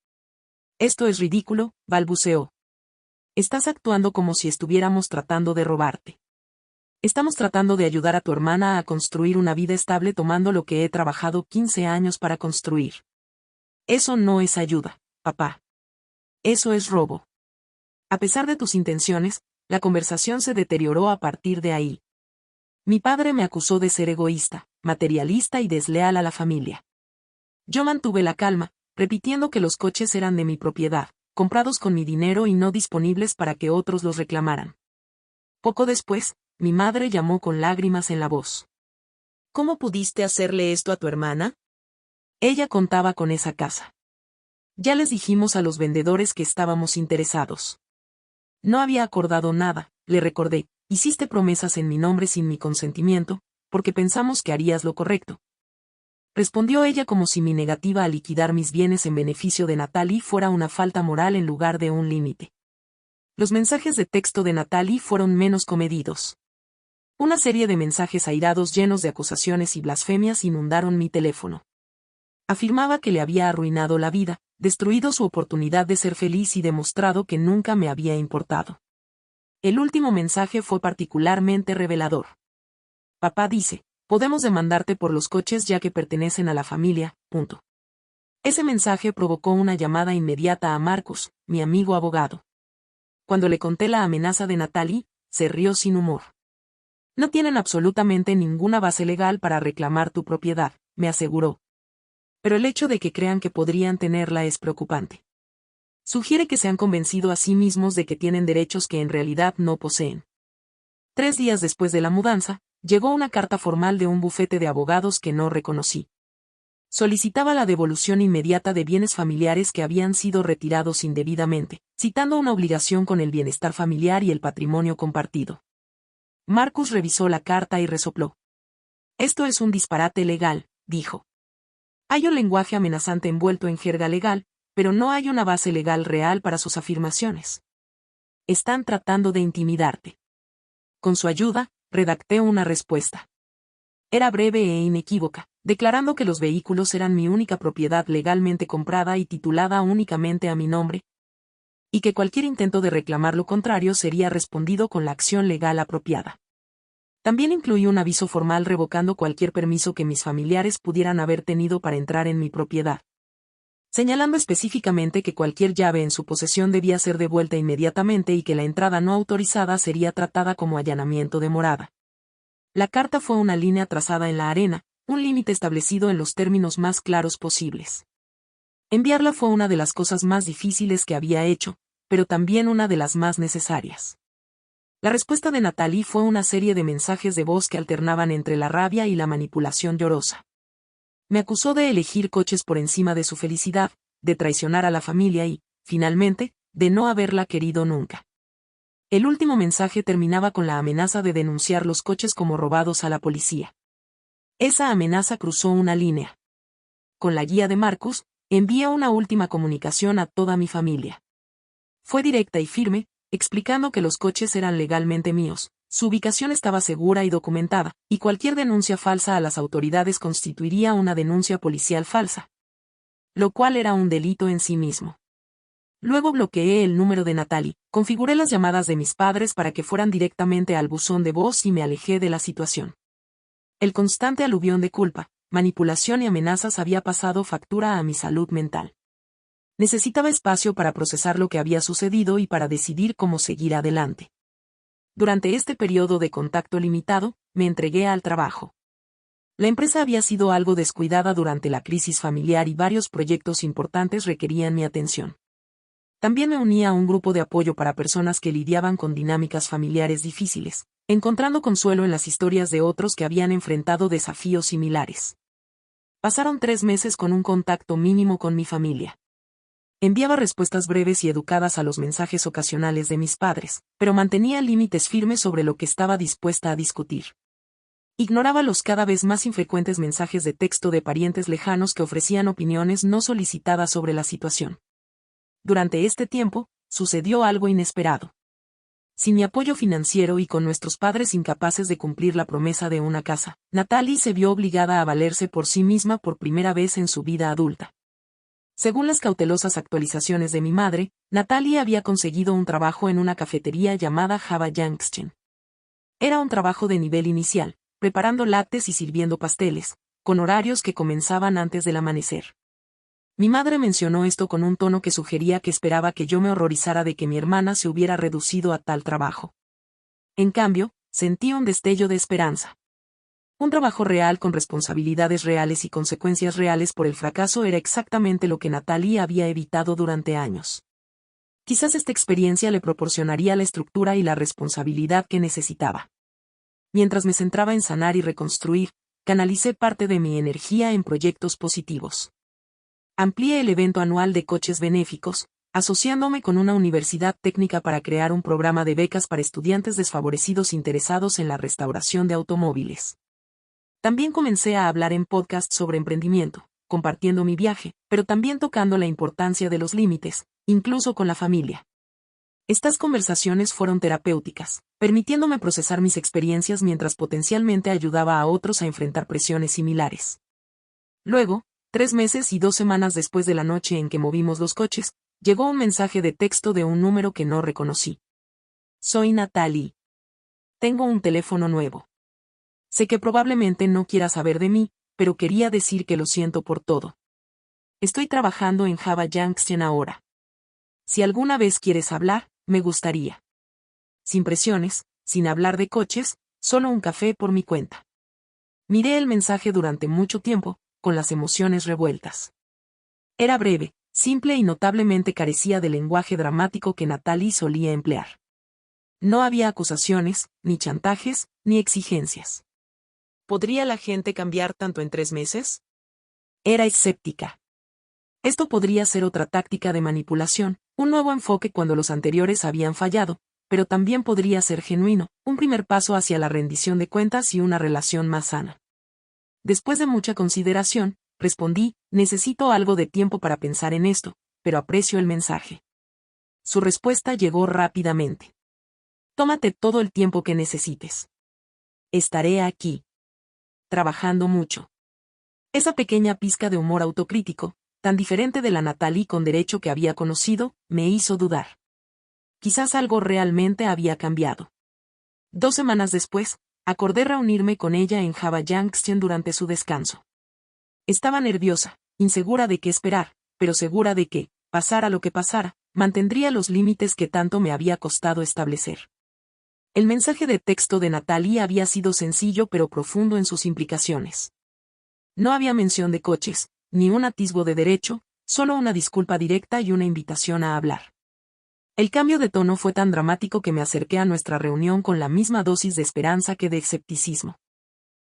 Esto es ridículo, balbuceó. Estás actuando como si estuviéramos tratando de robarte. Estamos tratando de ayudar a tu hermana a construir una vida estable tomando lo que he trabajado 15 años para construir. Eso no es ayuda, papá. Eso es robo. A pesar de tus intenciones, la conversación se deterioró a partir de ahí. Mi padre me acusó de ser egoísta, materialista y desleal a la familia. Yo mantuve la calma, repitiendo que los coches eran de mi propiedad, comprados con mi dinero y no disponibles para que otros los reclamaran. Poco después, mi madre llamó con lágrimas en la voz. ¿Cómo pudiste hacerle esto a tu hermana? Ella contaba con esa casa. Ya les dijimos a los vendedores que estábamos interesados. No había acordado nada, le recordé, hiciste promesas en mi nombre sin mi consentimiento, porque pensamos que harías lo correcto. Respondió ella como si mi negativa a liquidar mis bienes en beneficio de Natalie fuera una falta moral en lugar de un límite. Los mensajes de texto de Natalie fueron menos comedidos. Una serie de mensajes airados llenos de acusaciones y blasfemias inundaron mi teléfono. Afirmaba que le había arruinado la vida, destruido su oportunidad de ser feliz y demostrado que nunca me había importado. El último mensaje fue particularmente revelador. Papá dice, podemos demandarte por los coches ya que pertenecen a la familia, punto. Ese mensaje provocó una llamada inmediata a Marcus, mi amigo abogado. Cuando le conté la amenaza de Natalie, se rió sin humor. No tienen absolutamente ninguna base legal para reclamar tu propiedad, me aseguró. Pero el hecho de que crean que podrían tenerla es preocupante. Sugiere que se han convencido a sí mismos de que tienen derechos que en realidad no poseen. 3 días después de la mudanza, llegó una carta formal de un bufete de abogados que no reconocí. Solicitaba la devolución inmediata de bienes familiares que habían sido retirados indebidamente, citando una obligación con el bienestar familiar y el patrimonio compartido. Marcus revisó la carta y resopló. Esto es un disparate legal, dijo. Hay un lenguaje amenazante envuelto en jerga legal, pero no hay una base legal real para sus afirmaciones. Están tratando de intimidarte. Con su ayuda, redacté una respuesta. Era breve e inequívoca, declarando que los vehículos eran mi única propiedad legalmente comprada y titulada únicamente a mi nombre, y que cualquier intento de reclamar lo contrario sería respondido con la acción legal apropiada. También incluí un aviso formal revocando cualquier permiso que mis familiares pudieran haber tenido para entrar en mi propiedad, señalando específicamente que cualquier llave en su posesión debía ser devuelta inmediatamente y que la entrada no autorizada sería tratada como allanamiento de morada. La carta fue una línea trazada en la arena, un límite establecido en los términos más claros posibles. Enviarla fue una de las cosas más difíciles que había hecho, pero también una de las más necesarias. La respuesta de Natalie fue una serie de mensajes de voz que alternaban entre la rabia y la manipulación llorosa. Me acusó de elegir coches por encima de su felicidad, de traicionar a la familia y, finalmente, de no haberla querido nunca. El último mensaje terminaba con la amenaza de denunciar los coches como robados a la policía. Esa amenaza cruzó una línea. Con la guía de Marcus, envié una última comunicación a toda mi familia. Fue directa y firme, explicando que los coches eran legalmente míos, su ubicación estaba segura y documentada, y cualquier denuncia falsa a las autoridades constituiría una denuncia policial falsa, lo cual era un delito en sí mismo. Luego bloqueé el número de Natalie, configuré las llamadas de mis padres para que fueran directamente al buzón de voz y me alejé de la situación. El constante aluvión de culpa, manipulación y amenazas había pasado factura a mi salud mental. Necesitaba espacio para procesar lo que había sucedido y para decidir cómo seguir adelante. Durante este periodo de contacto limitado, me entregué al trabajo. La empresa había sido algo descuidada durante la crisis familiar y varios proyectos importantes requerían mi atención. También me uní a un grupo de apoyo para personas que lidiaban con dinámicas familiares difíciles, encontrando consuelo en las historias de otros que habían enfrentado desafíos similares. Pasaron 3 meses con un contacto mínimo con mi familia. Enviaba respuestas breves y educadas a los mensajes ocasionales de mis padres, pero mantenía límites firmes sobre lo que estaba dispuesta a discutir. Ignoraba los cada vez más infrecuentes mensajes de texto de parientes lejanos que ofrecían opiniones no solicitadas sobre la situación. Durante este tiempo, sucedió algo inesperado. Sin mi apoyo financiero y con nuestros padres incapaces de cumplir la promesa de una casa, Natalie se vio obligada a valerse por sí misma por primera vez en su vida adulta. Según las cautelosas actualizaciones de mi madre, Natalie había conseguido un trabajo en una cafetería llamada Java Junction. Era un trabajo de nivel inicial, preparando lattes y sirviendo pasteles, con horarios que comenzaban antes del amanecer. Mi madre mencionó esto con un tono que sugería que esperaba que yo me horrorizara de que mi hermana se hubiera reducido a tal trabajo. En cambio, sentí un destello de esperanza. Un trabajo real con responsabilidades reales y consecuencias reales por el fracaso era exactamente lo que Natalie había evitado durante años. Quizás esta experiencia le proporcionaría la estructura y la responsabilidad que necesitaba. Mientras me centraba en sanar y reconstruir, canalicé parte de mi energía en proyectos positivos. Amplié el evento anual de coches benéficos, asociándome con una universidad técnica para crear un programa de becas para estudiantes desfavorecidos interesados en la restauración de automóviles. También comencé a hablar en podcasts sobre emprendimiento, compartiendo mi viaje, pero también tocando la importancia de los límites, incluso con la familia. Estas conversaciones fueron terapéuticas, permitiéndome procesar mis experiencias mientras potencialmente ayudaba a otros a enfrentar presiones similares. Luego, 3 meses y 2 semanas después de la noche en que movimos los coches, llegó un mensaje de texto de un número que no reconocí. Soy Natalie. Tengo un teléfono nuevo. Sé que probablemente no quiera saber de mí, pero quería decir que lo siento por todo. Estoy trabajando en Java Junction ahora. Si alguna vez quieres hablar, me gustaría. Sin presiones, sin hablar de coches, solo un café por mi cuenta. Miré el mensaje durante mucho tiempo, con las emociones revueltas. Era breve, simple y notablemente carecía del lenguaje dramático que Natalie solía emplear. No había acusaciones, ni chantajes, ni exigencias. ¿Podría la gente cambiar tanto en 3 meses? Era escéptica. Esto podría ser otra táctica de manipulación, un nuevo enfoque cuando los anteriores habían fallado, pero también podría ser genuino, un primer paso hacia la rendición de cuentas y una relación más sana. Después de mucha consideración, respondí, necesito algo de tiempo para pensar en esto, pero aprecio el mensaje. Su respuesta llegó rápidamente. Tómate todo el tiempo que necesites. Estaré aquí. Trabajando mucho. Esa pequeña pizca de humor autocrítico, tan diferente de la Natalie con derecho que había conocido, me hizo dudar. Quizás algo realmente había cambiado. 2 semanas después, acordé reunirme con ella en Java Junction durante su descanso. Estaba nerviosa, insegura de qué esperar, pero segura de que, pasara lo que pasara, mantendría los límites que tanto me había costado establecer. El mensaje de texto de Natalie había sido sencillo pero profundo en sus implicaciones. No había mención de coches, ni un atisbo de derecho, solo una disculpa directa y una invitación a hablar. El cambio de tono fue tan dramático que me acerqué a nuestra reunión con la misma dosis de esperanza que de escepticismo.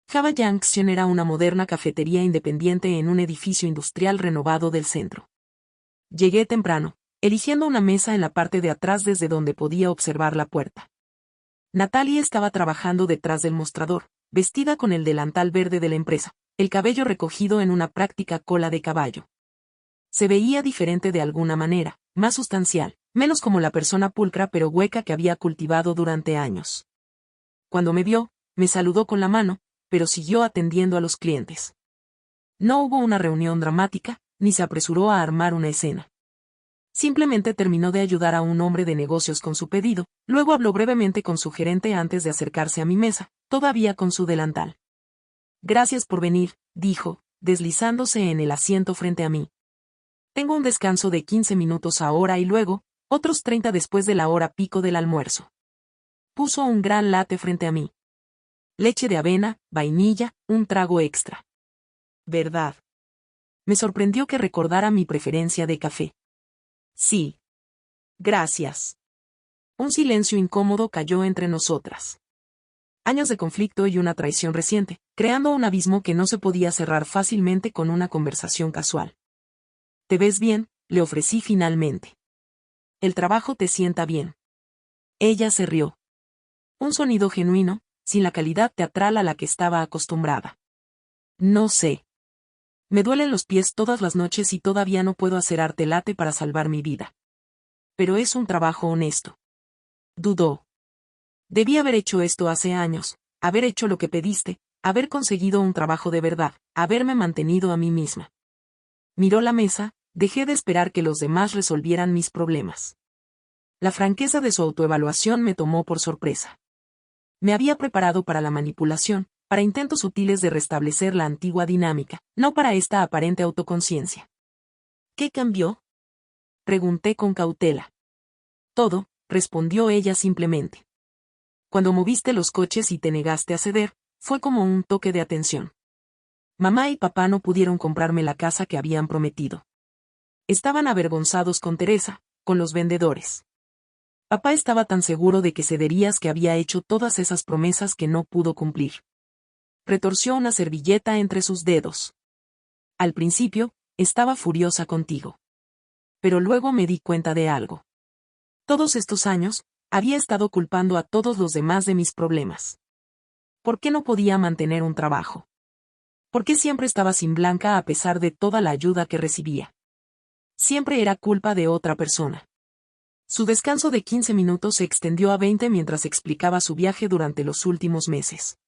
Java Junction era una moderna cafetería independiente en un edificio industrial renovado del centro. Llegué temprano, eligiendo una mesa en la parte de atrás desde donde podía observar la puerta. Natalie estaba trabajando detrás del mostrador, vestida con el delantal verde de la empresa, el cabello recogido en una práctica cola de caballo. Se veía diferente de alguna manera, más sustancial, menos como la persona pulcra pero hueca que había cultivado durante años. Cuando me vio, me saludó con la mano, pero siguió atendiendo a los clientes. No hubo una reunión dramática, ni se apresuró a armar una escena. Simplemente terminó de ayudar a un hombre de negocios con su pedido, luego habló brevemente con su gerente antes de acercarse a mi mesa, todavía con su delantal. Gracias por venir, dijo, deslizándose en el asiento frente a mí. Tengo un descanso de 15 minutos ahora y luego, otros 30 después de la hora pico del almuerzo. Puso un gran latte frente a mí. Leche de avena, vainilla, un trago extra. ¿Verdad? Me sorprendió que recordara mi preferencia de café. Sí. Gracias. Un silencio incómodo cayó entre nosotras. Años de conflicto y una traición reciente, creando un abismo que no se podía cerrar fácilmente con una conversación casual. ¿Te ves bien?, le ofrecí finalmente. El trabajo te sienta bien. Ella se rió. Un sonido genuino, sin la calidad teatral a la que estaba acostumbrada. No sé. Me duelen los pies todas las noches y todavía no puedo hacer arte latte para salvar mi vida. Pero es un trabajo honesto. Dudó. Debí haber hecho esto hace años, haber hecho lo que pediste, haber conseguido un trabajo de verdad, haberme mantenido a mí misma. Miró la mesa, dejé de esperar que los demás resolvieran mis problemas. La franqueza de su autoevaluación me tomó por sorpresa. Me había preparado para la manipulación, para intentos sutiles de restablecer la antigua dinámica, no para esta aparente autoconciencia. ¿Qué cambió?, pregunté con cautela. Todo, respondió ella simplemente. Cuando moviste los coches y te negaste a ceder, fue como un toque de atención. Mamá y papá no pudieron comprarme la casa que habían prometido. Estaban avergonzados con Teresa, con los vendedores. Papá estaba tan seguro de que cederías que había hecho todas esas promesas que no pudo cumplir. Retorció una servilleta entre sus dedos. Al principio, estaba furiosa contigo. Pero luego me di cuenta de algo. Todos estos años, había estado culpando a todos los demás de mis problemas. ¿Por qué no podía mantener un trabajo? ¿Por qué siempre estaba sin Blanca a pesar de toda la ayuda que recibía? Siempre era culpa de otra persona. Su descanso de 15 minutos se extendió a 20 mientras explicaba su viaje durante los últimos meses.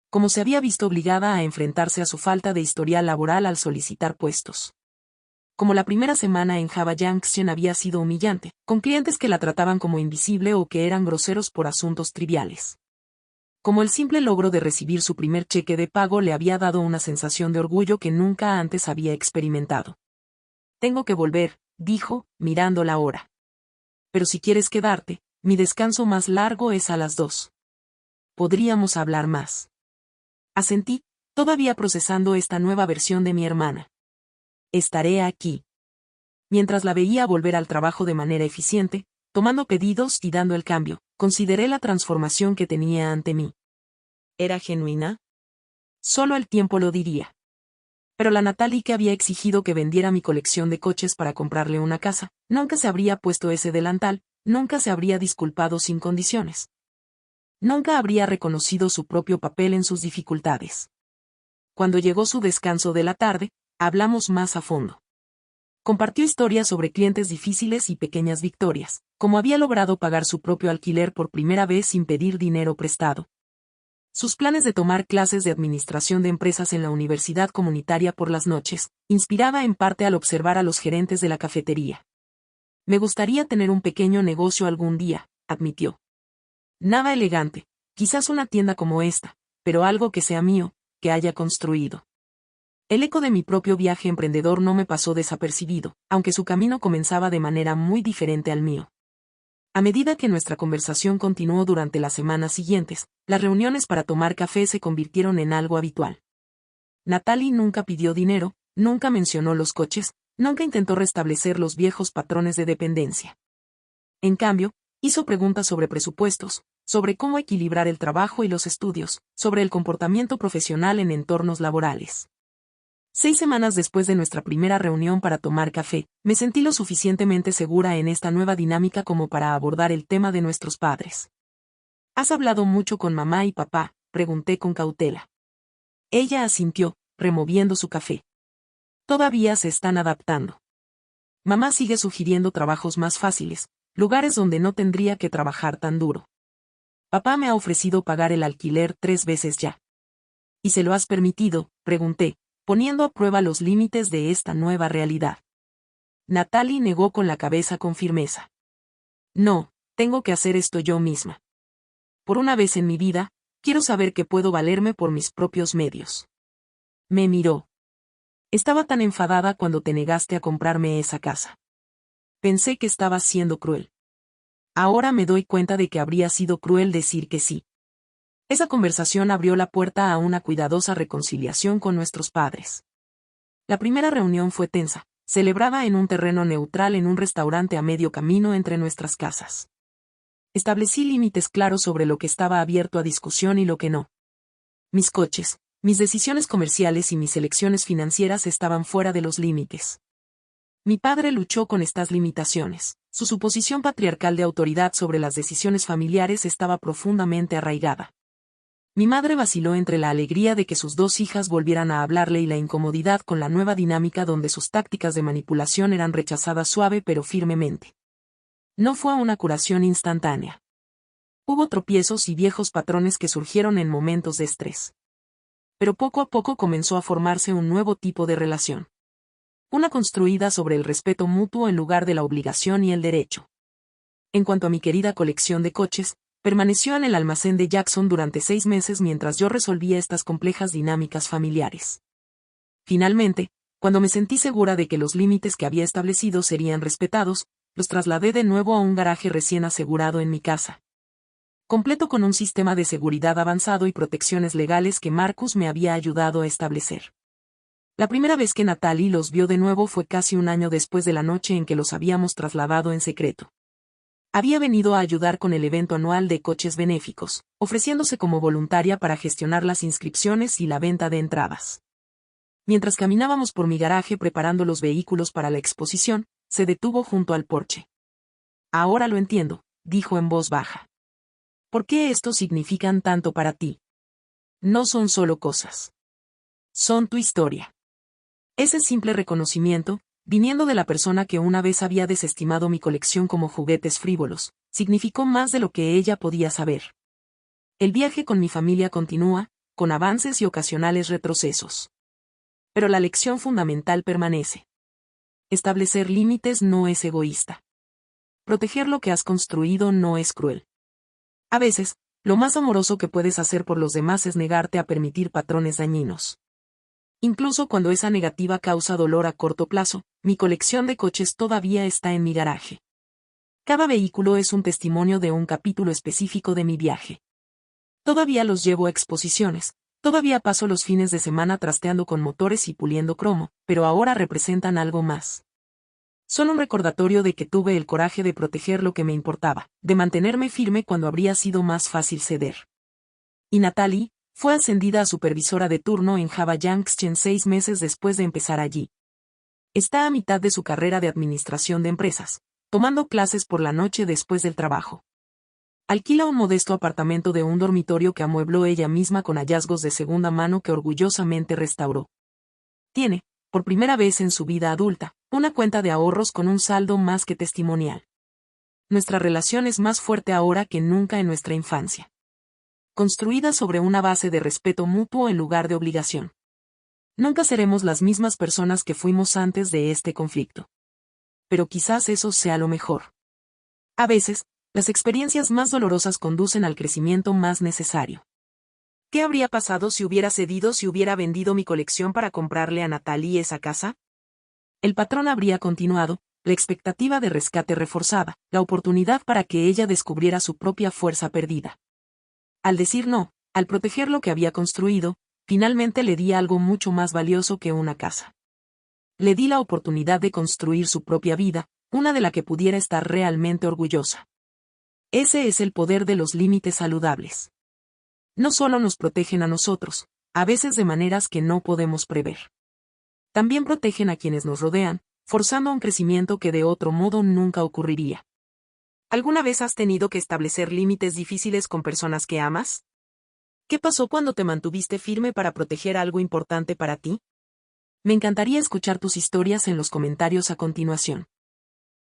Cómo se había visto obligada a enfrentarse a su falta de historial laboral al solicitar puestos. Como la primera semana en Java Junction había sido humillante, con clientes que la trataban como invisible o que eran groseros por asuntos triviales. Como el simple logro de recibir su primer cheque de pago le había dado una sensación de orgullo que nunca antes había experimentado. Tengo que volver, dijo, mirando la hora. Pero si quieres quedarte, mi descanso más largo es a las 2. Podríamos hablar más. Asentí, todavía procesando esta nueva versión de mi hermana. Estaré aquí. Mientras la veía volver al trabajo de manera eficiente, tomando pedidos y dando el cambio, consideré la transformación que tenía ante mí. ¿Era genuina? Solo el tiempo lo diría. Pero la Natalie que había exigido que vendiera mi colección de coches para comprarle una casa, nunca se habría puesto ese delantal, nunca se habría disculpado sin condiciones. Nunca habría reconocido su propio papel en sus dificultades. Cuando llegó su descanso de la tarde, hablamos más a fondo. Compartió historias sobre clientes difíciles y pequeñas victorias, como había logrado pagar su propio alquiler por primera vez sin pedir dinero prestado. Sus planes de tomar clases de administración de empresas en la universidad comunitaria por las noches, inspiraba en parte al observar a los gerentes de la cafetería. Me gustaría tener un pequeño negocio algún día, admitió. Nada elegante, quizás una tienda como esta, pero algo que sea mío, que haya construido. El eco de mi propio viaje emprendedor no me pasó desapercibido, aunque su camino comenzaba de manera muy diferente al mío. A medida que nuestra conversación continuó durante las semanas siguientes, las reuniones para tomar café se convirtieron en algo habitual. Natalie nunca pidió dinero, nunca mencionó los coches, nunca intentó restablecer los viejos patrones de dependencia. En cambio, hizo preguntas sobre presupuestos, sobre cómo equilibrar el trabajo y los estudios, sobre el comportamiento profesional en entornos laborales. 6 semanas después de nuestra primera reunión para tomar café, me sentí lo suficientemente segura en esta nueva dinámica como para abordar el tema de nuestros padres. ¿Has hablado mucho con mamá y papá?, pregunté con cautela. Ella asintió, removiendo su café. Todavía se están adaptando. Mamá sigue sugiriendo trabajos más fáciles, lugares donde no tendría que trabajar tan duro. Papá me ha ofrecido pagar el alquiler 3 veces ya. ¿Y se lo has permitido?, pregunté, poniendo a prueba los límites de esta nueva realidad. Natalie negó con la cabeza con firmeza. No, tengo que hacer esto yo misma. Por una vez en mi vida, quiero saber que puedo valerme por mis propios medios. Me miró. Estaba tan enfadada cuando te negaste a comprarme esa casa. Pensé que estabas siendo cruel. Ahora me doy cuenta de que habría sido cruel decir que sí. Esa conversación abrió la puerta a una cuidadosa reconciliación con nuestros padres. La primera reunión fue tensa, celebrada en un terreno neutral en un restaurante a medio camino entre nuestras casas. Establecí límites claros sobre lo que estaba abierto a discusión y lo que no. Mis coches, mis decisiones comerciales y mis elecciones financieras estaban fuera de los límites. Mi padre luchó con estas limitaciones. Su suposición patriarcal de autoridad sobre las decisiones familiares estaba profundamente arraigada. Mi madre vaciló entre la alegría de que sus dos hijas volvieran a hablarle y la incomodidad con la nueva dinámica donde sus tácticas de manipulación eran rechazadas suave pero firmemente. No fue una curación instantánea. Hubo tropiezos y viejos patrones que surgieron en momentos de estrés. Pero poco a poco comenzó a formarse un nuevo tipo de relación. Una construida sobre el respeto mutuo en lugar de la obligación y el derecho. En cuanto a mi querida colección de coches, permaneció en el almacén de Jackson durante 6 meses mientras yo resolvía estas complejas dinámicas familiares. Finalmente, cuando me sentí segura de que los límites que había establecido serían respetados, los trasladé de nuevo a un garaje recién asegurado en mi casa. Completo con un sistema de seguridad avanzado y protecciones legales que Marcus me había ayudado a establecer. La primera vez que Natalie los vio de nuevo fue casi un año después de la noche en que los habíamos trasladado en secreto. Había venido a ayudar con el evento anual de coches benéficos, ofreciéndose como voluntaria para gestionar las inscripciones y la venta de entradas. Mientras caminábamos por mi garaje preparando los vehículos para la exposición, se detuvo junto al porche. Ahora lo entiendo, dijo en voz baja. ¿Por qué estos significan tanto para ti? No son solo cosas. Son tu historia. Ese simple reconocimiento, viniendo de la persona que una vez había desestimado mi colección como juguetes frívolos, significó más de lo que ella podía saber. El viaje con mi familia continúa, con avances y ocasionales retrocesos. Pero la lección fundamental permanece. Establecer límites no es egoísta. Proteger lo que has construido no es cruel. A veces, lo más amoroso que puedes hacer por los demás es negarte a permitir patrones dañinos. Incluso cuando esa negativa causa dolor a corto plazo, mi colección de coches todavía está en mi garaje. Cada vehículo es un testimonio de un capítulo específico de mi viaje. Todavía los llevo a exposiciones, todavía paso los fines de semana trasteando con motores y puliendo cromo, pero ahora representan algo más. Son un recordatorio de que tuve el coraje de proteger lo que me importaba, de mantenerme firme cuando habría sido más fácil ceder. Y Natalie fue ascendida a supervisora de turno en Java Junction 6 meses después de empezar allí. Está a mitad de su carrera de administración de empresas, tomando clases por la noche después del trabajo. Alquila un modesto apartamento de un dormitorio que amuebló ella misma con hallazgos de segunda mano que orgullosamente restauró. Tiene, por primera vez en su vida adulta, una cuenta de ahorros con un saldo más que testimonial. Nuestra relación es más fuerte ahora que nunca en nuestra infancia. Construida sobre una base de respeto mutuo en lugar de obligación. Nunca seremos las mismas personas que fuimos antes de este conflicto. Pero quizás eso sea lo mejor. A veces, las experiencias más dolorosas conducen al crecimiento más necesario. ¿Qué habría pasado si hubiera cedido si hubiera vendido mi colección para comprarle a Natalie esa casa? El patrón habría continuado, la expectativa de rescate reforzada, la oportunidad para que ella descubriera su propia fuerza perdida. Al decir no, al proteger lo que había construido, finalmente le di algo mucho más valioso que una casa. Le di la oportunidad de construir su propia vida, una de la que pudiera estar realmente orgullosa. Ese es el poder de los límites saludables. No solo nos protegen a nosotros, a veces de maneras que no podemos prever. También protegen a quienes nos rodean, forzando un crecimiento que de otro modo nunca ocurriría. ¿Alguna vez has tenido que establecer límites difíciles con personas que amas? ¿Qué pasó cuando te mantuviste firme para proteger algo importante para ti? Me encantaría escuchar tus historias en los comentarios a continuación.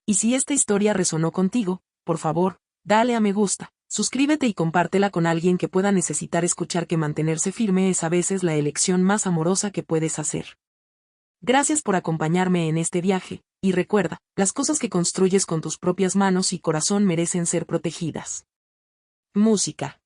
Y si esta historia resonó contigo, por favor, dale a me gusta, suscríbete y compártela con alguien que pueda necesitar escuchar que mantenerse firme es a veces la elección más amorosa que puedes hacer. Gracias por acompañarme en este viaje, y recuerda, las cosas que construyes con tus propias manos y corazón merecen ser protegidas. Música.